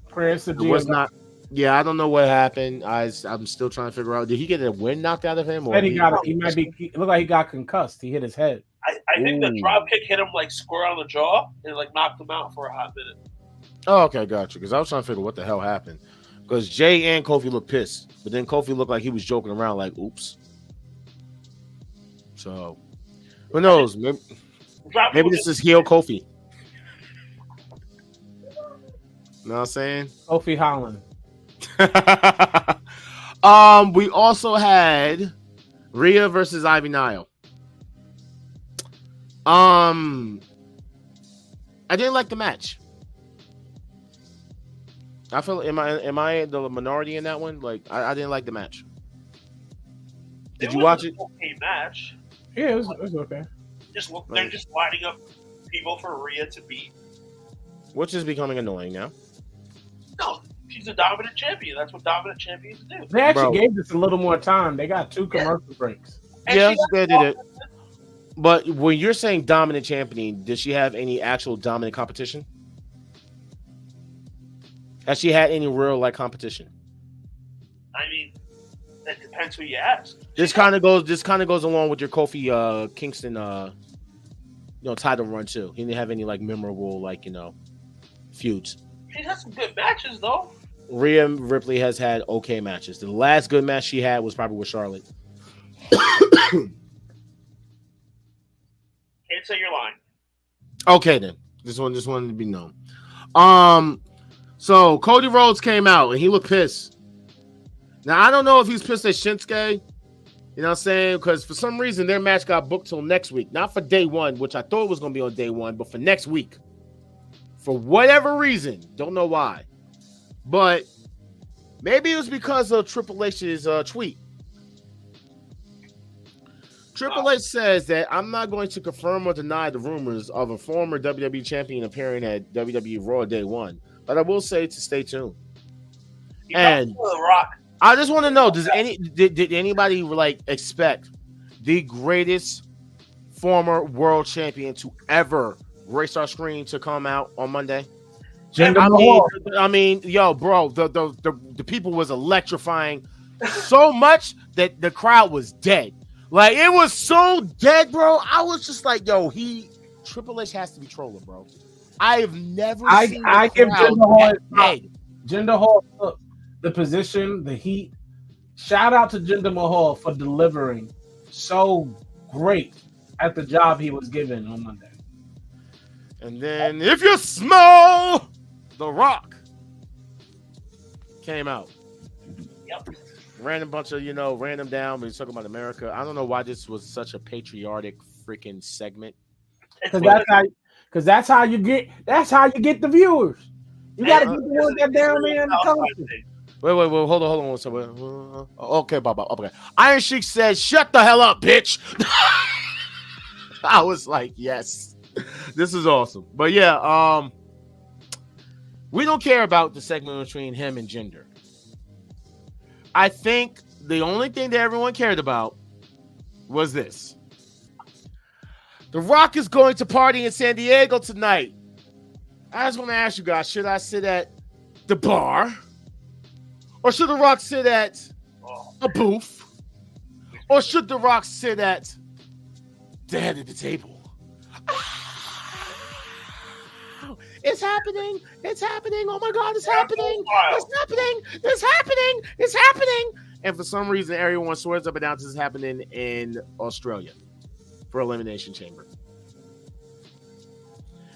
Prayers to Giovanni. It was not. Yeah, I don't know what happened. I'm still trying to figure out. Did he get a wind knocked out of him? Or he might be. It looked like he got concussed. He hit his head. I think the drop kick hit him like square on the jaw and like knocked him out for a hot minute. Oh, okay, gotcha. Because I was trying to figure what the hell happened. Because Jay and Kofi looked pissed, but then Kofi looked like he was joking around, like, "Oops." So, who knows? Maybe this is heel Kofi. You know what I'm saying? Kofi Holland. We also had Rhea versus Ivy Nile. I didn't like the match. I feel am I the minority in that one? Like I didn't like the match. Did you watch it? Okay match. Yeah, it was okay. They're just lining up people for Rhea to beat, which is becoming annoying now. No, she's a dominant champion. That's what dominant champions do. They actually gave this a little more time. They got 2 commercial breaks. Yeah, they did it. But when you're saying dominant champion, does she have any actual dominant competition? Has she had any real competition? I mean, it depends who you ask. This kind of goes along with your Kofi Kingston title run too. He didn't have any memorable feuds. She's had some good matches though. Rhea Ripley has had okay matches. The last good match she had was probably with Charlotte. Can't say you're lying. Okay then. Just wanted to be known. So Cody Rhodes came out and he looked pissed. Now I don't know if he's pissed at Shinsuke. You know what I'm saying? Because for some reason their match got booked till next week. Not for day one, which I thought was going to be on day one, but for next week. For whatever reason. Don't know why. But maybe it was because of Triple H's tweet. Triple H says that I'm not going to confirm or deny the rumors of a former WWE champion appearing at WWE Raw Day 1, but I will say to stay tuned. And I just want to know, did anybody expect the greatest former world champion to ever grace our screen to come out on Monday? I mean, yo, bro, the people was electrifying so much that the crowd was dead. It was so dead, bro. I was just like, yo, Triple H has to be trolling, bro. I have never seen I give Jinder Mahal, look, the position, the heat. Shout out to Jinder Mahal for delivering so great at the job he was given on Monday. And then, if you smell, The Rock came out. Yep. Random bunch of, random down. We're talking about America. I don't know why this was such a patriotic freaking segment. Because that's how you get the viewers. You gotta get the ones that down there in the comments. Wait, hold on one second. Okay, Bob. Okay. Iron Sheik says, "Shut the hell up, bitch." I was like, yes, this is awesome. But yeah, we don't care about the segment between him and Jinder. I think the only thing that everyone cared about was this. The Rock is going to party in San Diego tonight. I just want to ask you guys, should I sit at the bar? Or should The Rock sit at a booth? Or should The Rock sit at the head of the table? It's happening. It's happening. Oh my God, it's happening. It's happening. It's happening. It's happening. And for some reason, everyone swears up and down this is happening in Australia for Elimination Chamber.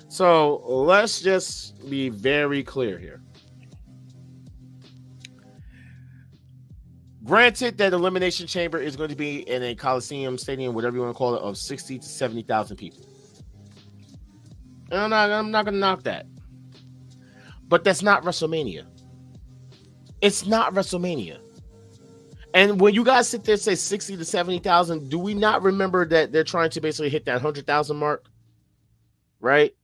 So let's just be very clear here. Granted that Elimination Chamber is going to be in a Coliseum stadium, whatever you want to call it, of 60 to 70,000 people. And I'm not going to knock that. But that's not WrestleMania. It's not WrestleMania. And when you guys sit there and say 60 to 70,000, do we not remember that they're trying to basically hit that 100,000 mark? Right?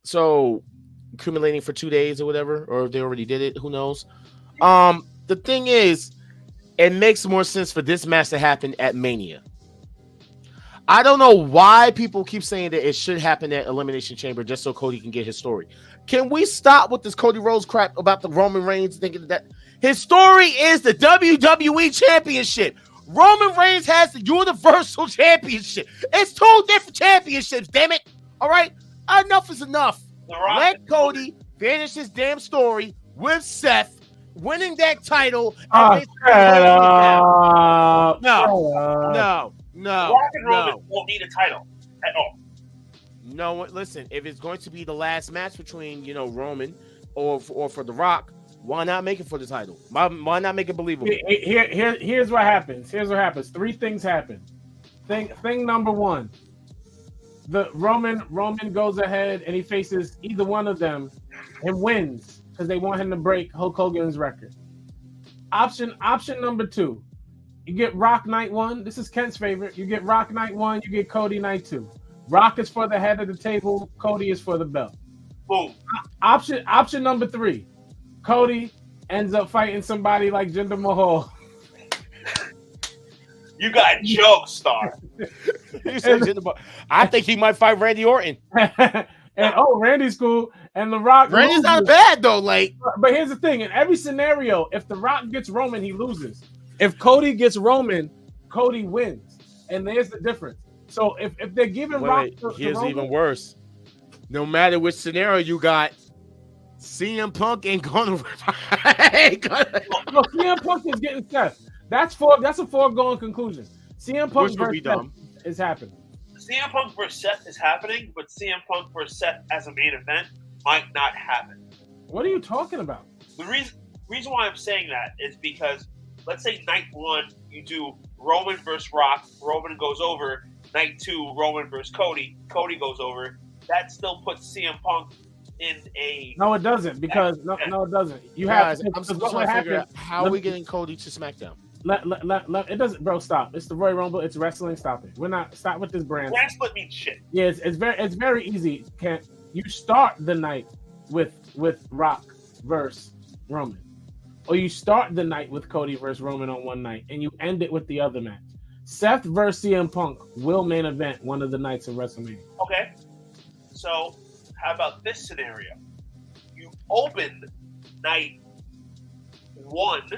So accumulating for 2 days or whatever, or if they already did it, who knows? The thing is, it makes more sense for this match to happen at Mania. I don't know why people keep saying that it should happen at Elimination Chamber just so Cody can get his story. Can we stop with this Cody Rhodes crap about the Roman Reigns thinking that his story is the WWE Championship? Roman Reigns has the Universal Championship. It's two different championships, damn it. All right? Enough is enough. Let Cody finish his damn story with Seth winning that title. No. Rock and Roman won't need a title at all. No, listen. If it's going to be the last match between Roman or for The Rock, why not make it for the title? Why not make it believable? Here's what happens. Three things happen. Thing number one. The Roman goes ahead and he faces either one of them and wins because they want him to break Hulk Hogan's record. Option number two, you get Rock night one. This is Kent's favorite. You get Rock night one. You get Cody night two. Rock is for the head of the table. Cody is for the belt. Boom. Option number three, Cody ends up fighting somebody like Jinder Mahal. You got jokes, Star. I think he might fight Randy Orton. And Randy's cool. And The Rock. Randy's not bad though. But here's the thing: in every scenario, if The Rock gets Roman, he loses. If Cody gets Roman, Cody wins. And there's the difference. So if they're giving Rock, here's Roman, even worse. No matter which scenario you got, CM Punk ain't gonna. No, CM Punk is getting Seth. That's a foregone conclusion. CM Punk versus Seth is happening. CM Punk versus Seth is happening, but CM Punk versus Seth as a main event might not happen. What are you talking about? The reason why I'm saying that is because let's say night one you do Roman versus Rock, Roman goes over. Night two, Roman versus Cody goes over. That still puts CM Punk in a. No, it doesn't because no, it doesn't. You guys, have. I'm still trying to figure out how are we getting Cody to SmackDown. It doesn't, bro. Stop. It's the Royal Rumble. It's wrestling. Stop it. We're not. Stop with this brand. Brand split means shit. Yeah, it's very easy. You start the night with Rock versus Roman, or you start the night with Cody versus Roman on one night, and you end it with the other match. Seth versus CM Punk will main event one of the nights of WrestleMania. Okay. So, how about this scenario? You open night one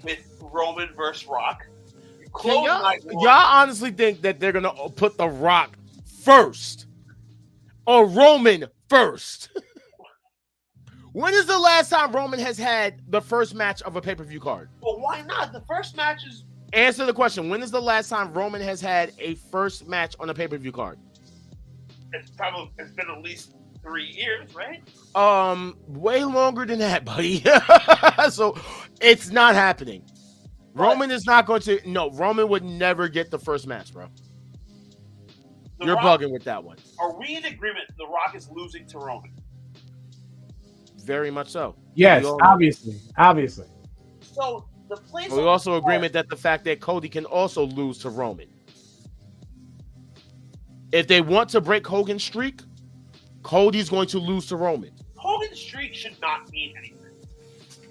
with Roman versus Rock. You close night one. Y'all honestly think that they're going to put The Rock first or Roman first? When is the last time Roman has had the first match of a pay-per-view card? Well, why not? The first match is... Answer the question. When is the last time Roman has had a first match on a pay-per-view card? It's been at least 3 years, right? Way longer than that, buddy. So it's not happening. Roman is not going to. No, Roman would never get the first match, bro. You're bugging with that one. Are we in agreement The Rock is losing to Roman? Very much so. Yes, obviously. So the place. We also agreement that the fact that Cody can also lose to Roman. If they want to break Hogan's streak, Cody's going to lose to Roman. Hogan's streak should not mean anything.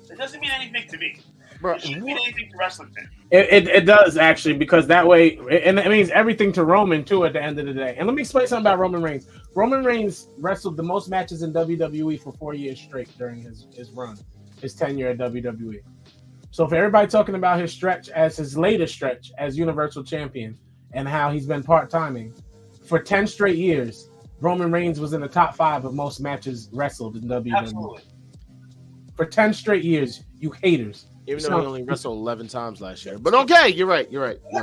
It doesn't mean anything to me. Bro, it shouldn't mean anything to wrestling fans. It does actually, because that way, and it means everything to Roman too at the end of the day. And let me explain something about Roman Reigns. Roman Reigns wrestled the most matches in WWE for 4 years straight during his run, his tenure at WWE. So for everybody talking about his stretch as his latest stretch as Universal Champion and how he's been part-timing, for 10 straight years, Roman Reigns was in the top 5 of most matches wrestled in WWE. Absolutely. For 10 straight years, you haters. Even though he only wrestled 11 times last year. But okay, you're right.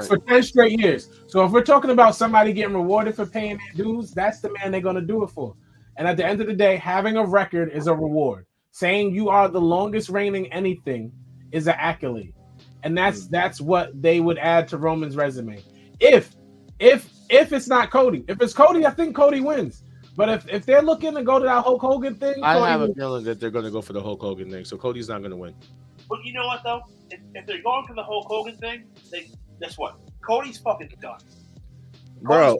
For 10 straight years. So if we're talking about somebody getting rewarded for paying their dues, that's the man they're going to do it for. And at the end of the day, having a record is a reward. Saying you are the longest reigning anything is an accolade. And that's what they would add to Roman's resume. If it's not Cody. If it's Cody, I think Cody wins. But if they're looking to go to that Hulk Hogan thing, I have a feeling that they're going to go for the Hulk Hogan thing. So Cody's not going to win. But you know what, though? If they're going for the Hulk Hogan thing, guess what? Cody's fucking done. Bro,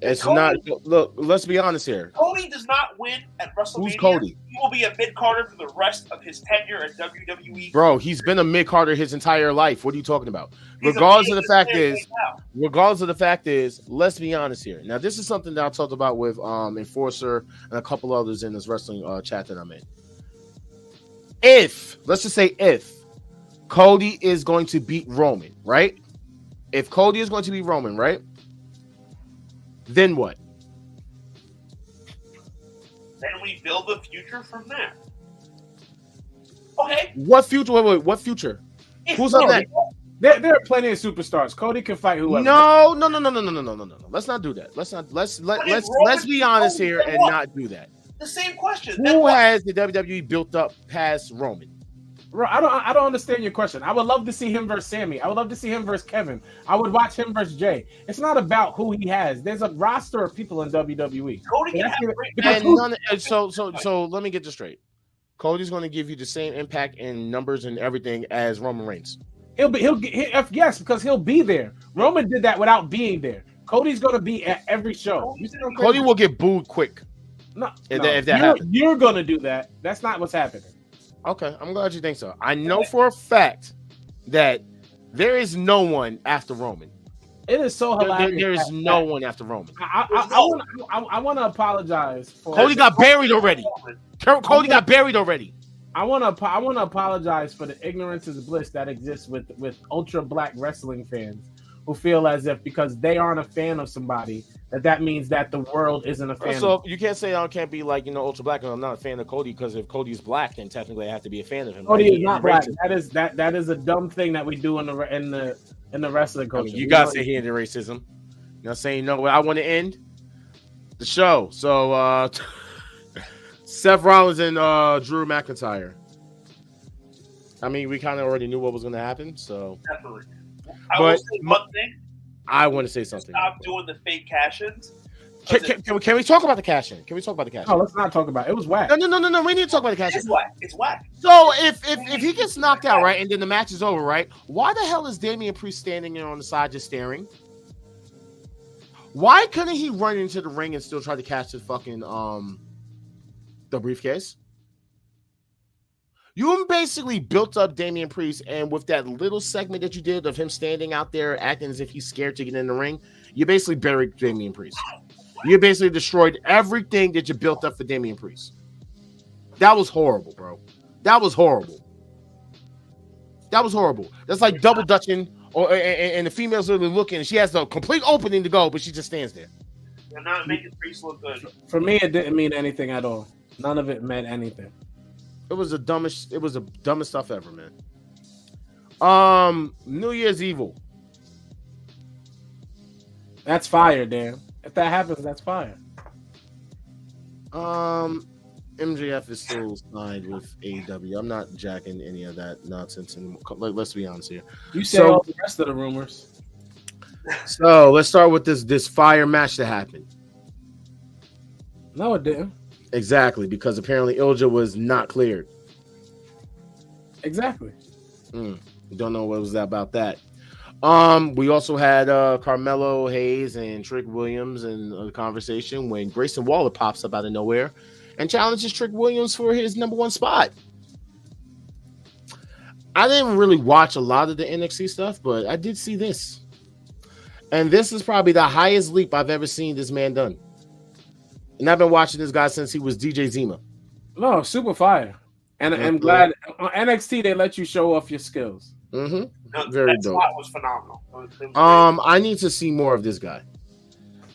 it's not. Look, let's be honest here. Cody does not win at WrestleMania. Who's Cody? He will be a mid-carder for the rest of his tenure at WWE. Bro, he's been a mid-carder his entire life. What are you talking about? Regardless of the fact is, let's be honest here. Now, this is something that I talked about with Enforcer and a couple others in this wrestling chat that I'm in. Let's just say if Cody is going to beat Roman, right? If Cody is going to beat Roman, right? Then what? Then we build the future from there. Okay. What future? Wait, what future? Who's up next? There are plenty of superstars. Cody can fight whoever. No. Let's not do that. Let's be honest here and not do that. The same question. Who has the WWE built up past Roman? Bro, I don't understand your question. I would love to see him versus Sammy. I would love to see him versus Kevin. I would watch him versus Jay. It's not about who he has. There's a roster of people in WWE. Cody can have so let me get this straight. Cody's going to give you the same impact and numbers and everything as Roman Reigns. Yes, because he'll be there. Roman did that without being there. Cody's going to be at every show. Cody will get booed quick. If that happens. You're going to do that. That's not what's happening. Okay, I'm glad you think so. I know for a fact that there is no one after Roman. It is so hilarious. There is no one after Roman. I want to apologize for Cody got buried already. Cody got buried already. I want to apologize for the ignorance is bliss that exists with ultra black wrestling fans who feel as if because they aren't a fan of somebody that means that the world isn't a fan. So you can't say I can't be like ultra black and I'm not a fan of Cody because if Cody's black then technically I have to be a fan of him. Cody is not black. That is a dumb thing that we do in the wrestling culture. I mean, you gotta say he into racism. You know, saying no. I want to end the show. So Seth Rollins and Drew McIntyre. I mean, we kind of already knew what was going to happen. So definitely. I will say one thing. I want to say something. Stop doing the fake cash-ins. Can we talk about the cash-in? No, let's not talk about it. It was whack. No. We need to talk about the cash-in. It's whack. So if he gets knocked out, right, and then the match is over, right, why the hell is Damian Priest standing there on the side just staring? Why couldn't he run into the ring and still try to catch the fucking the briefcase? You basically built up Damian Priest, and with that little segment that you did of him standing out there acting as if he's scared to get in the ring, you basically buried Damian Priest. You basically destroyed everything that you built up for Damian Priest. That was horrible, bro. That was horrible. That's like double dutching, and the female's literally looking, and she has the complete opening to go, but she just stands there. They're not making Priest look good. For me, it didn't mean anything at all. None of it meant anything. It was the dumbest stuff ever, man. New Year's Evil. That's fire, Dan. If that happens, that's fire. MJF is still signed with AEW. I'm not jacking any of that nonsense anymore. Let's be honest here. You said all the rest of the rumors. So let's start with this fire match that happened. No, it didn't. Exactly, because apparently Ilja was not cleared. Exactly. Don't know what was that about that. We also had Carmelo Hayes and Trick Williams in a conversation when Grayson Waller pops up out of nowhere and challenges Trick Williams for his #1 spot. I didn't really watch a lot of the NXT stuff, but I did see this. And this is probably the highest leap I've ever seen this man done. And I've been watching this guy since he was DJ Zima. No, super fire. And I'm glad on NXT they let you show off your skills. No, Very that dope. spot was phenomenal. I need to see more of this guy.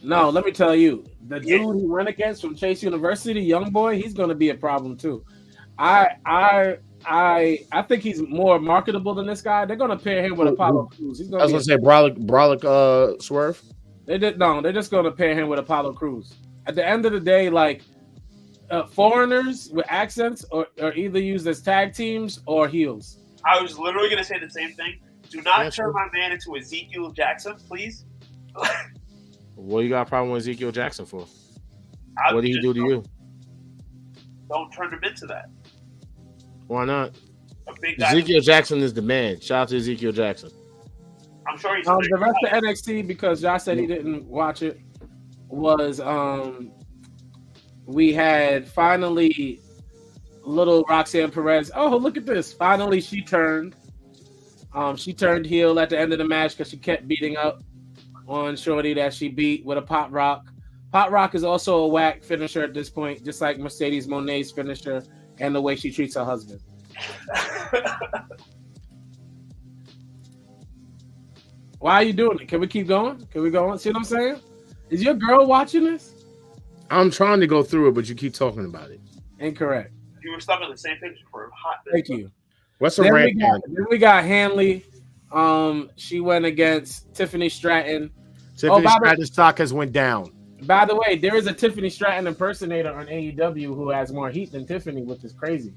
No, let me tell you, the dude he went against from Chase University, young boy, he's going to be a problem too. I think he's more marketable than this guy. They're going to pair him with Apollo Crews. He's I was going to say Brolic Swerve. They're just going to pair him with Apollo Crews. At the end of the day, like foreigners with accents are either used as tag teams or heels. I was literally going to say the same thing. Do not turn my man into Ezekiel Jackson, please. What you got a problem with Ezekiel Jackson for? What did he do to you? Don't turn him into that. Why not? A big guy. Ezekiel Jackson is the man. Shout out to Ezekiel Jackson. I'm sure he's the rest of NXT, because Josh said he didn't watch it, was we had finally little Roxanne Perez. Oh, look at this. Finally, she turned. She turned heel at the end of the match because she kept beating up on Shorty that she beat with a pop rock. Pop rock is also a whack finisher at this point, just like Mercedes Monet's finisher and the way she treats her husband. Why are you doing it? Can we keep going? Can we go on? See what I'm saying? Is your girl watching this? I'm trying to go through it, but you keep talking about it. Incorrect. You were stuck on the same picture for a hot Thank minute. you. What's a Then rant? we got Hanley. She went against Tiffany Stratton. Tiffany Stratton's stock has went down. By the way, there is a Tiffany Stratton impersonator on AEW who has more heat than Tiffany, which is crazy.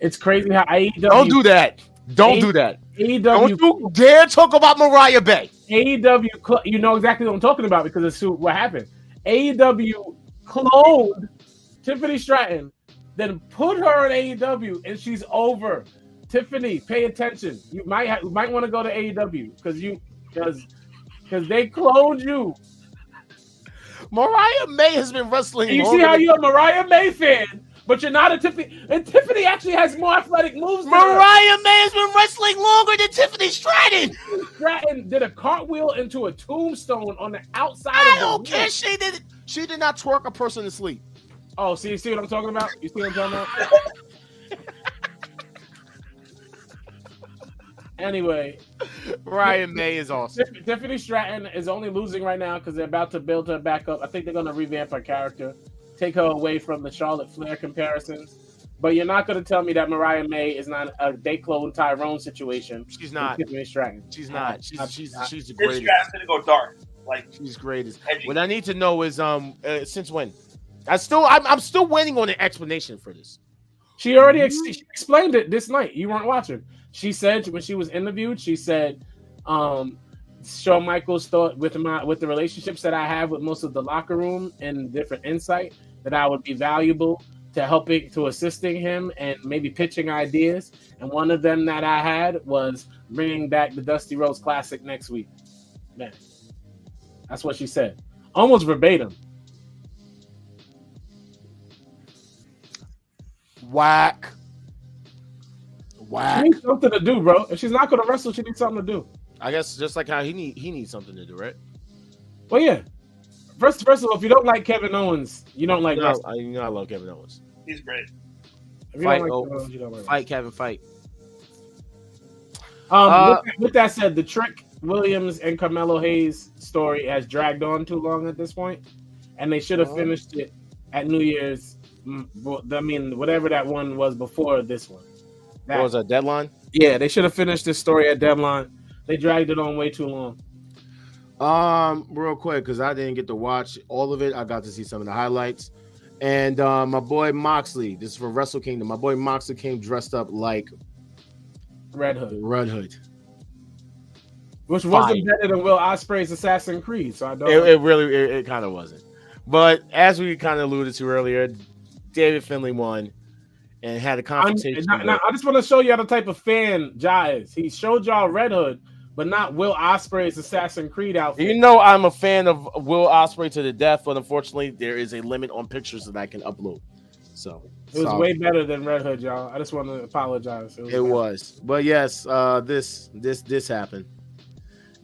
It's crazy how AEW... Don't do that. Don't do that. AEW, don't you dare talk about Mariah Bay. AEW, you know exactly what I'm talking about because it's what happened. AEW cloned Tiffany Stratton, then put her in AEW, and she's over. Tiffany, pay attention. You might want to go to AEW because they cloned you. Mariah May has been wrestling. And you see how you're a Mariah May fan, but you're not a Tiffany. And Tiffany actually has more athletic moves. Mariah May has been wrestling longer than Tiffany Stratton. Stratton did a cartwheel into a tombstone on the outside. I don't care. She did not twerk a person to sleep. Oh, see what I'm talking about? You see what I'm talking about? Anyway, Mariah May is awesome. Tiffany Stratton is only losing right now because they're about to build her back up. I think they're going to revamp her character, take her away from the Charlotte Flair comparisons. But you're not going to tell me that Mariah May is not a they clone Tyrone situation. She's not. Tiffany Stratton. She's not. She's the greatest. This Stratton's going to go dark. Like she's greatest. Edgy. What I need to know is since when? I'm still waiting on an explanation for this. She already explained it this night. You weren't watching. She said when she was interviewed, she said, Shawn Michaels thought with the relationships that I have with most of the locker room and different insight that I would be valuable to assisting him and maybe pitching ideas. And one of them that I had was bringing back the Dusty Rhodes Classic next week. Man, that's what she said. Almost verbatim. Whack. She needs something to do, bro. If she's not going to wrestle, she needs something to do. I guess just like how he needs something to do, right? Well, yeah. First of all, if you don't like Kevin Owens, you don't like wrestling. I love Kevin Owens. he's great. If you don't like Kevin Owens, you don't like fight, Kevin, fight. With that said, the Trick Williams and Carmelo Hayes story has dragged on too long at this point, and they should have finished it at New Year's. I mean, whatever that one was before this one. What was that, Deadline? Yeah, they should have finished this story at Deadline. They dragged it on way too long. Real quick, because I didn't get to watch all of it. I got to see some of the highlights. And my boy Moxley, this is from Wrestle Kingdom. My boy Moxley came dressed up like Red Hood. Red Hood. Which wasn't better than Will Ospreay's Assassin's Creed. So I don't. It really kind of wasn't. But as we kind of alluded to earlier, David Finlay won and had a confrontation. I just want to show y'all the type of fan Ja is. He showed y'all Red Hood, but not Will Ospreay's Assassin's Creed outfit. You know I'm a fan of Will Ospreay to the death, but unfortunately there is a limit on pictures that I can upload. So it was way better than Red Hood, y'all. I just want to apologize. It was. But yes, this happened.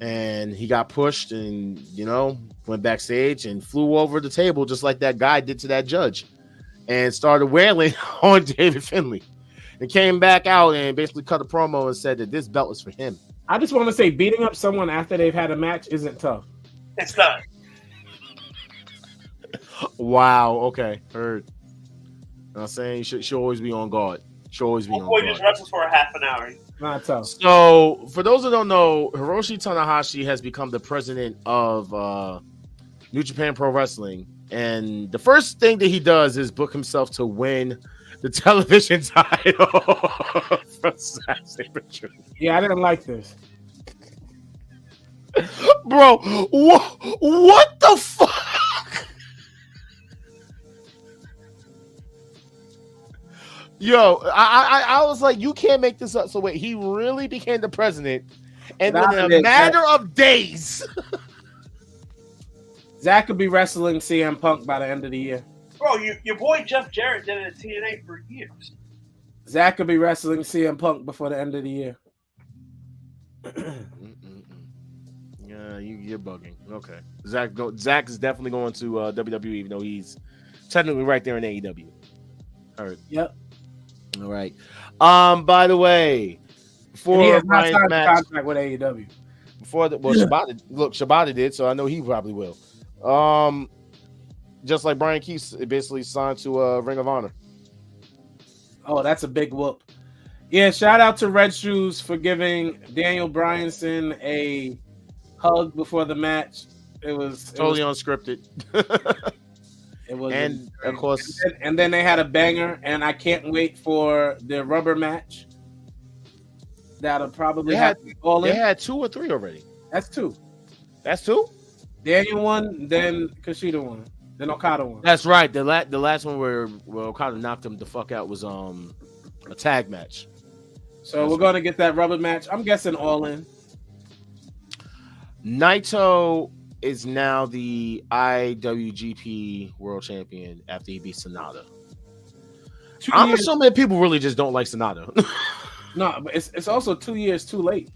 And he got pushed and, went backstage and flew over the table just like that guy did to that judge and started wailing on David Finlay and came back out and basically cut a promo and said that this belt is for him. I just want to say beating up someone after they've had a match isn't tough. It's not. Wow. Okay. Heard. I'm saying you should always be on guard. Should always be on guard. Just wrestles for a half an hour. Not tough. So, for those who don't know, Hiroshi Tanahashi has become the president of New Japan Pro Wrestling. And the first thing that he does is book himself to win the television title from Saturday. Yeah, I didn't like this. Bro, what the fuck? Yo, I was like, you can't make this up. So wait, he really became the president, and then in a matter of days, Zach could be wrestling CM Punk by the end of the year. Bro, your boy Jeff Jarrett did it at TNA for years. Zach could be wrestling CM Punk before the end of the year. Yeah, you're bugging. Okay, Zach is definitely going to WWE, even though he's technically right there in AEW. Heard. Yep. All right. By the way, he has not signed a contract with AEW. Shibata did, so I know he probably will. Just like Brian Keith basically signed to Ring of Honor. Oh, that's a big whoop. Yeah, shout out to Red Shoes for giving Daniel Bryanson a hug before the match. It was unscripted. It was, and of course, and then they had a banger, and I can't wait for the rubber match. That'll probably happen. They had 2 or 3 already. That's 2. That's 2. Daniel won, then Kushida won, then Okada won. That's right. The last one where Okada knocked him the fuck out was a tag match. So we're gonna get that rubber match. I'm guessing All In. Naito is now the IWGP World Champion after he beat Sonata. I'm assuming people really just don't like Sonata. No, but it's also 2 years too late.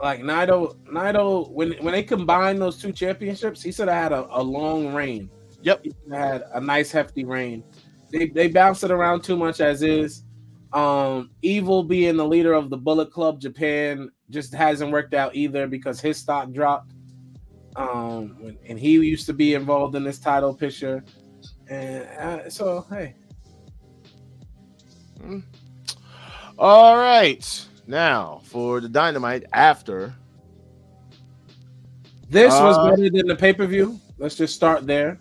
Like Naito, when they combined those 2 championships, he should have had a long reign. Yep, he had a nice hefty reign. They bounce it around too much as is. Evil being the leader of the Bullet Club Japan just hasn't worked out either because his stock dropped. And he used to be involved in this title picture, and so hey. All right, now for the Dynamite after this was better than the pay-per-view. Let's just start there.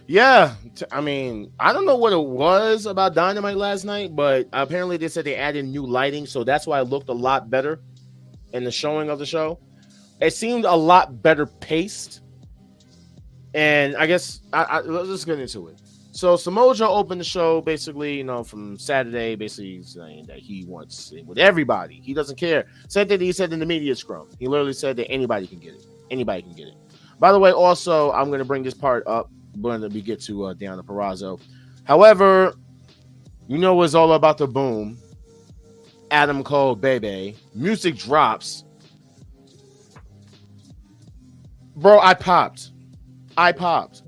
Yeah, I mean, I don't know what it was about Dynamite last night, but apparently they said they added new lighting, so that's why it looked a lot better in the showing of the show. It seemed a lot better paced, and I guess let's just get into it. So Samoa Joe opened the show basically, from Saturday, basically saying that he wants it with everybody. He doesn't care. Said that he said in the media scrum. He literally said that anybody can get it. Anybody can get it. By the way, also I'm going to bring this part up when we get to Deonna Purrazzo. However, it's all about the boom. Adam Cole, baby. Music drops. Bro, I popped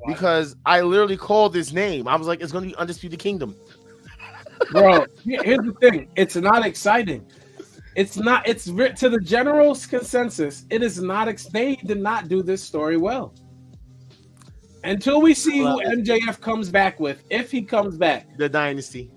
because I literally called his name. I was like, it's going to be Undisputed Kingdom. Bro, here's the thing. It's not exciting. It's not. It's to the general consensus. It is not. They did not do this story well. Until we see who MJF comes back with, if he comes back. The Dynasty.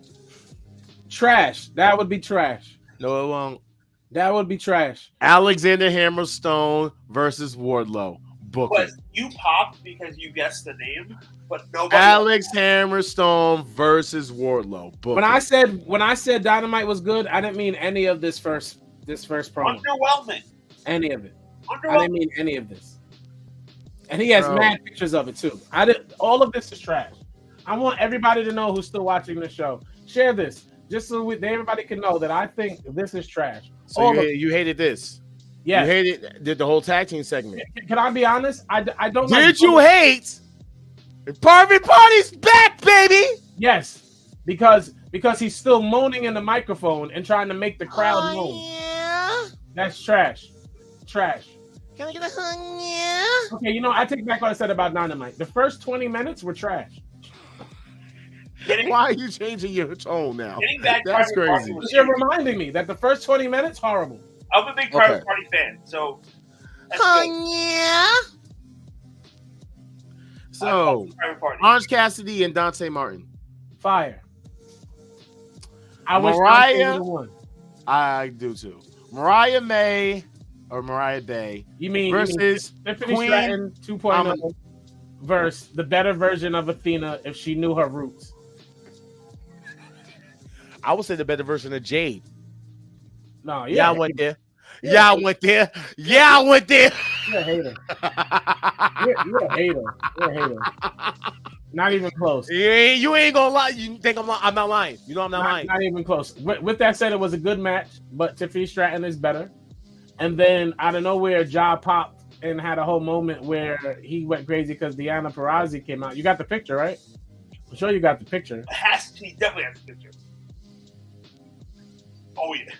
Trash. That would be trash. No, it won't. That would be trash. Alexander Hammerstone versus Wardlow. Book but it. You popped because you guessed the name, but nobody. Alex Hammerstone versus Wardlow. Book when I said Dynamite was good, I didn't mean any of this first promo. Underwhelming. Any of it. I didn't mean any of this. And he has mad pictures of it too. All of this is trash. I want everybody to know who's still watching the show. Share this just so everybody can know that I think this is trash. So you hated this? Yeah, you hated the whole tag team segment. Can I be honest? I don't. Did you hate? Private Party's back, baby. Yes, because he's still moaning in the microphone and trying to make the crowd moan. Yeah. That's trash. Trash. Can I get a yeah? Okay, I take back what I said about Dynamite. The first 20 minutes were trash. Why are you changing your tone now? That's crazy. You're reminding me that the first 20 minutes, horrible. I'm a big Private Party fan, so. Yeah. So, Orange Cassidy and Dante Martin. Fire. Mariah. I do too. Mariah May or Mariah Bay. You mean versus Tiffany Queen Stratton 2.0 versus the better version of Athena if she knew her roots. I would say the better version of Jade. No, I went there. I went there. I went there. You're a hater. You're a hater. You're a hater. Not even close. You ain't gonna lie. You think I'm not lying? You know I'm not lying. Not even close. With that said, it was a good match, but Tiffany Stratton is better. And then out of nowhere, Ja popped and had a whole moment where he went crazy because Deonna Purrazzo came out. You got the picture, right? I'm sure you got the picture. He definitely has the picture. Oh yeah.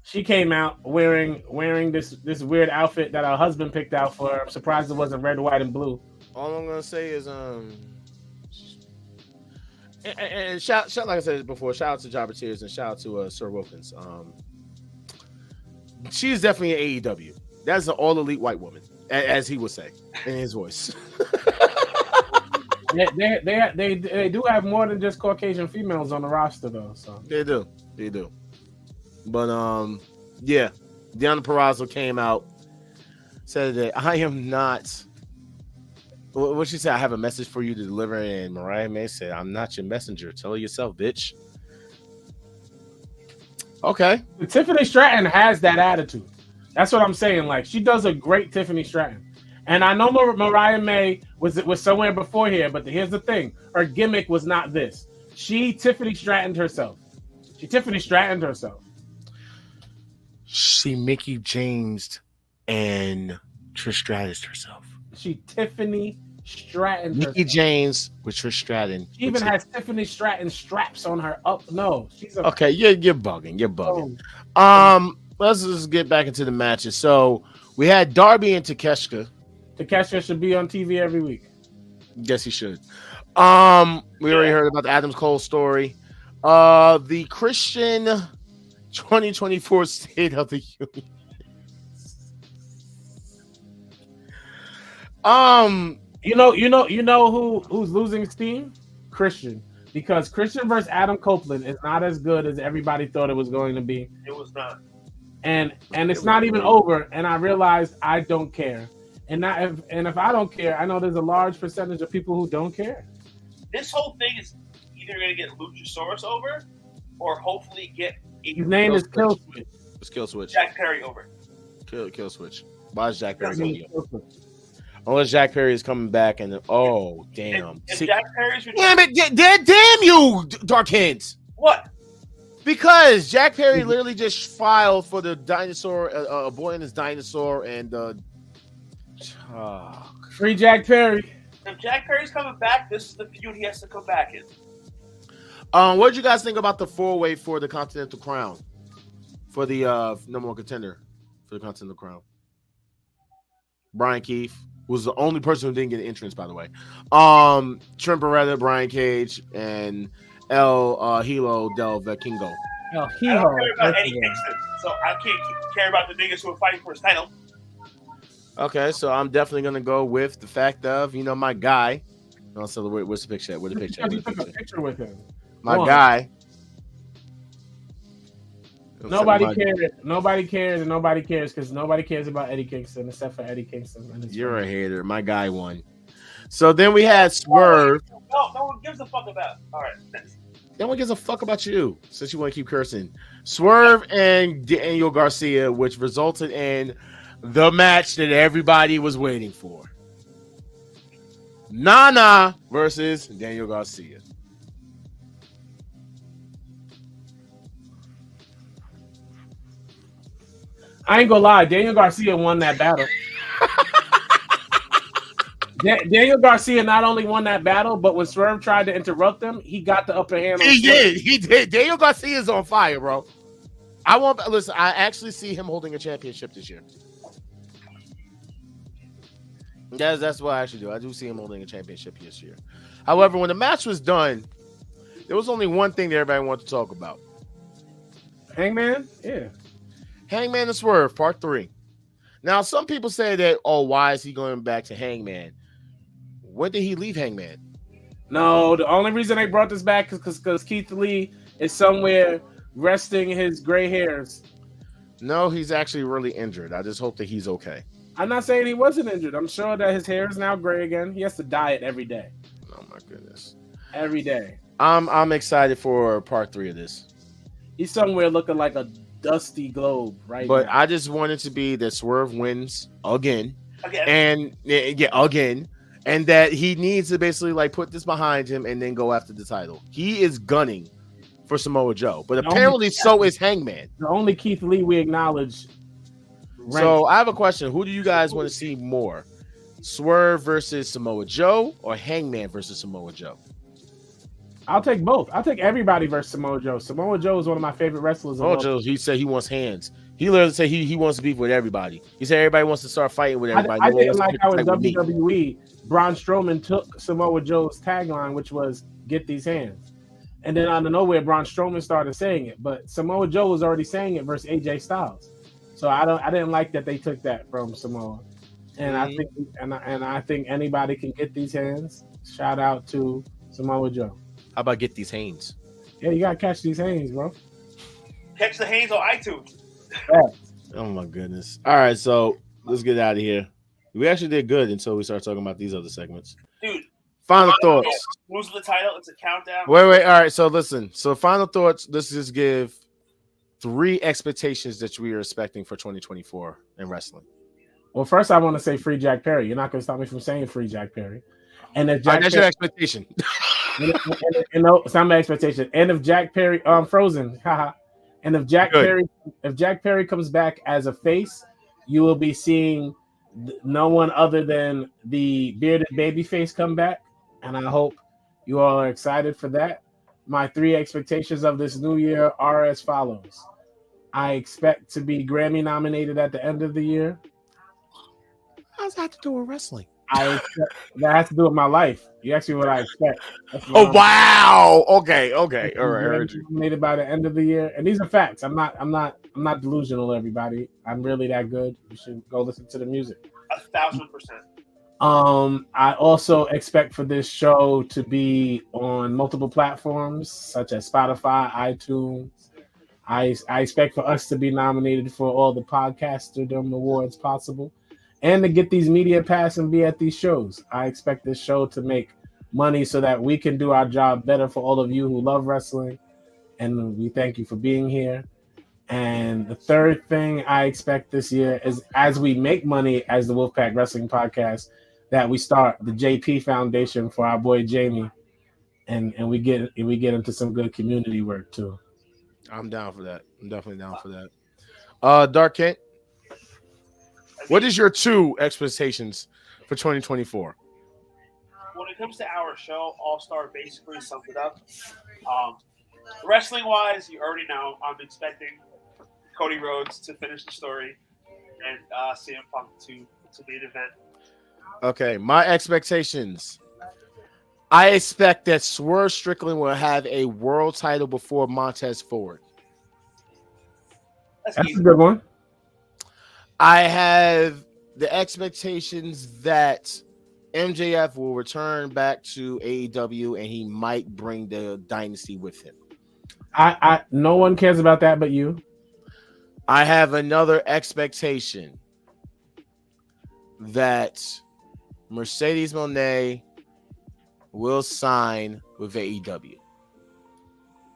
She came out wearing this weird outfit that her husband picked out for her. I'm surprised it wasn't red, white, and blue. All I'm gonna say is and shout like I said before, shout out to Jobber Tears and shout out to Sir Wilkins. She's definitely an AEW. That's an all elite white woman, as he would say in his voice. They do have more than just Caucasian females on the roster though. So they do. But yeah, Deonna Purrazzo came out, said that I am not. What she said? I have a message for you to deliver, and Mariah May said, "I'm not your messenger. Tell it yourself, bitch." Okay. Tiffany Stratton has that attitude. That's what I'm saying. Like, she does a great Tiffany Stratton. And I know Mariah May was somewhere before here, but here's the thing. Her gimmick was not this. She Tiffany Strattoned herself. She Mickey James and Trish Stratus herself. She Tiffany Stratton. Mickey James with Trish Stratton. She even has Tiffany Stratton straps on her up. No, she's okay. You're bugging. Let's just get back into the matches. So we had Darby and Takeshita. Takeshita should be on TV every week. Yes, he should. We already heard about the Adams Cole story. The Christian 2024 State of the Union. You know who's losing steam? Christian, because Christian versus Adam Copeland is not as good as everybody thought it was going to be. It was not, and it's not even over. And I realized I don't care. And if I don't care, I know there's a large percentage of people who don't care. This whole thing is either going to get Luchasaurus over, or hopefully get. His name is Kill Switch. It's Kill Switch. Jack Perry over. Kill Switch. Why is Jack Perry coming over? Unless Jack Perry is coming back and damn. If Jack Perry's damn you, Dark Hints. What? Because Jack Perry literally just filed for the dinosaur, a boy and his dinosaur, and free Jack Perry. If Jack Perry's coming back, this is the feud he has to come back in. What did you guys think about the 4-way for the Continental Crown? For the number one contender for the Continental Crown? Brian Keith was the only person who didn't get an entrance, by the way. Trent Beretta, Brian Cage, and El Hilo del Vikingo. El Hilo. I don't care about Eddie Kingston, so I can't care about the niggas who are fighting for his title. Okay, so I'm definitely gonna go with the fact of my guy. Also, where's the picture? Where's the picture? You took a picture with him. My guy. Nobody cares, and nobody cares because nobody cares about Eddie Kingston except for Eddie Kingston. You're a hater. My guy won. So then we had Swerve. No one gives a fuck about. All right. No one gives a fuck about you since you want to keep cursing. Swerve and Daniel Garcia, which resulted in the match that everybody was waiting for. Nana versus Daniel Garcia. I ain't gonna lie, Daniel Garcia won that battle. Daniel Garcia not only won that battle, but when Swerve tried to interrupt him, he got the upper hand. He did. Daniel Garcia is on fire, bro. I actually see him holding a championship this year. That's what I actually do. I do see him holding a championship this year. However, when the match was done, there was only one thing that everybody wanted to talk about. Hangman? Yeah. Hangman and Swerve, part 3. Now, some people say that, why is he going back to Hangman? When did he leave Hangman? No, the only reason they brought this back is because Keith Lee is somewhere resting his gray hairs. No, he's actually really injured. I just hope that he's okay. I'm not saying he wasn't injured. I'm sure that his hair is now gray again. He has to dye it every day. Oh, my goodness. Every day. I'm excited for part 3 of this. He's somewhere looking like a dusty globe right but now. I just want it to be that Swerve wins again. And that he needs to basically like put this behind him and then go after the title. He is gunning for Samoa Joe, but apparently so is Hangman. The only Keith Lee we acknowledge. So I have a question: who do you guys want to see more, Swerve versus Samoa Joe or Hangman versus Samoa Joe? I'll take both. I'll take everybody versus Samoa Joe. Samoa Joe is one of my favorite wrestlers. Joe, he said he wants hands. He literally said he wants to beef with everybody. He said everybody wants to start fighting with everybody. I didn't like how in WWE, Braun Strowman took Samoa Joe's tagline, which was "Get these hands," and then out of nowhere, Braun Strowman started saying it. But Samoa Joe was already saying it versus AJ Styles. So I didn't like that they took that from Samoa. And I think anybody can get these hands. Shout out to Samoa Joe. How about get these hands? Yeah, you gotta catch these hands, bro. Catch the hands on iTunes. Oh my goodness. All right, so let's get out of here. We actually did good until we started talking about these other segments. Dude. Final thoughts. Losing the title, it's a countdown. Wait. All right, so listen. So final thoughts. Let's just give 3 expectations that we are expecting for 2024 in wrestling. Well, first I want to say free Jack Perry. You're not going to stop me from saying free Jack Perry. And if Jack that's your expectation. It's not my expectation. And if Jack Perry, Frozen, haha. And if Jack Perry comes back as a face, you will be seeing no one other than the bearded babyface come back. And I hope you all are excited for that. My 3 expectations of this new year are as follows. I expect to be Grammy nominated at the end of the year. How does that have to do with wrestling? That has to do with my life. You asked me what I expect. Wow. Okay. All right. Nominated by the end of the year, and these are facts. I'm not delusional. Everybody, I'm really that good. You should go listen to the music. 1,000%. I also expect for this show to be on multiple platforms such as Spotify, iTunes. I expect for us to be nominated for all the Podcasterdom awards possible, and to get these media pass and be at these shows. I expect this show to make money so that we can do our job better for all of you who love wrestling, and we thank you for being here. And the third thing I expect this year is, as we make money as the Wolfpack Wrestling Podcast, that we start the JP Foundation for our boy Jamie, and we get into some good community work too. I'm down for that. I'm definitely down for that. Dark Kent, what is your 2 expectations for 2024? When it comes to our show, All Star basically summed it up. Wrestling wise, you already know I'm expecting Cody Rhodes to finish the story and CM Punk to be an event. Okay, my expectations. I expect that Swerve Strickland will have a world title before Montez Ford. That's a good one. I have the expectations that MJF will return back to AEW and he might bring the dynasty with him. I no one cares about that but you. I have another expectation that Mercedes Moné will sign with AEW.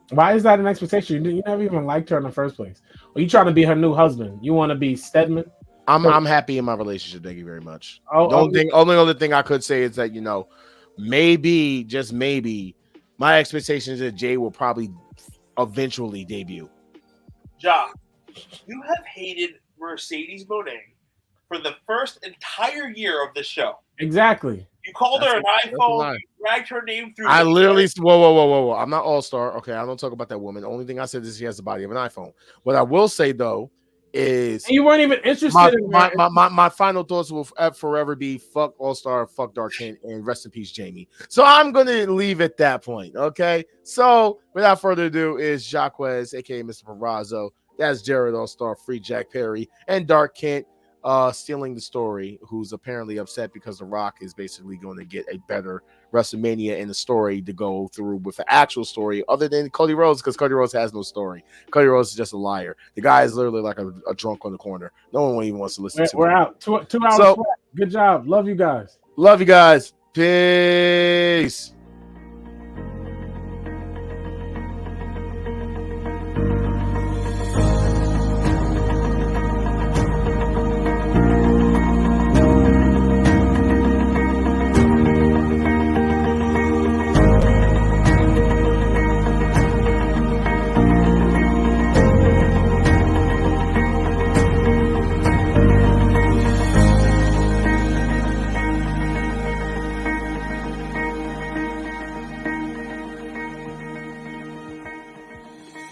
Why is that an expectation? You never even liked her in the first place. Are you trying to be her new husband? You want to be Stedman? I'm happy in my relationship. Thank you very much. Oh, The only other thing I could say is that, you know, maybe, just maybe, my expectation is that Jay will probably eventually debut. Ja, you have hated Mercedes Moné for the first entire year of the show. Exactly. You called her an iPhone. You dragged her name through. I literally, whoa. I'm not all-star. Okay, I don't talk about that woman. The only thing I said is she has the body of an iPhone. What I will say though is and you weren't even interested in my final thoughts will forever be fuck all-star, fuck Dark Kent, and rest in peace, Jamie. So I'm gonna leave at that point. Okay. So without further ado, is Jacques, aka Mr. Perazo. That's Jared All-Star, Free Jack Perry, and Dark Kent stealing the story, who's apparently upset because The Rock is basically going to get a better WrestleMania in the story to go through with the actual story other than Cody Rhodes, because Cody Rhodes has no story. Cody Rhodes is just a liar. The guy is literally like a drunk on the corner. No one even wants to listen to him. We're out. 2 hours. So, good job. Love you guys. Love you guys. Peace.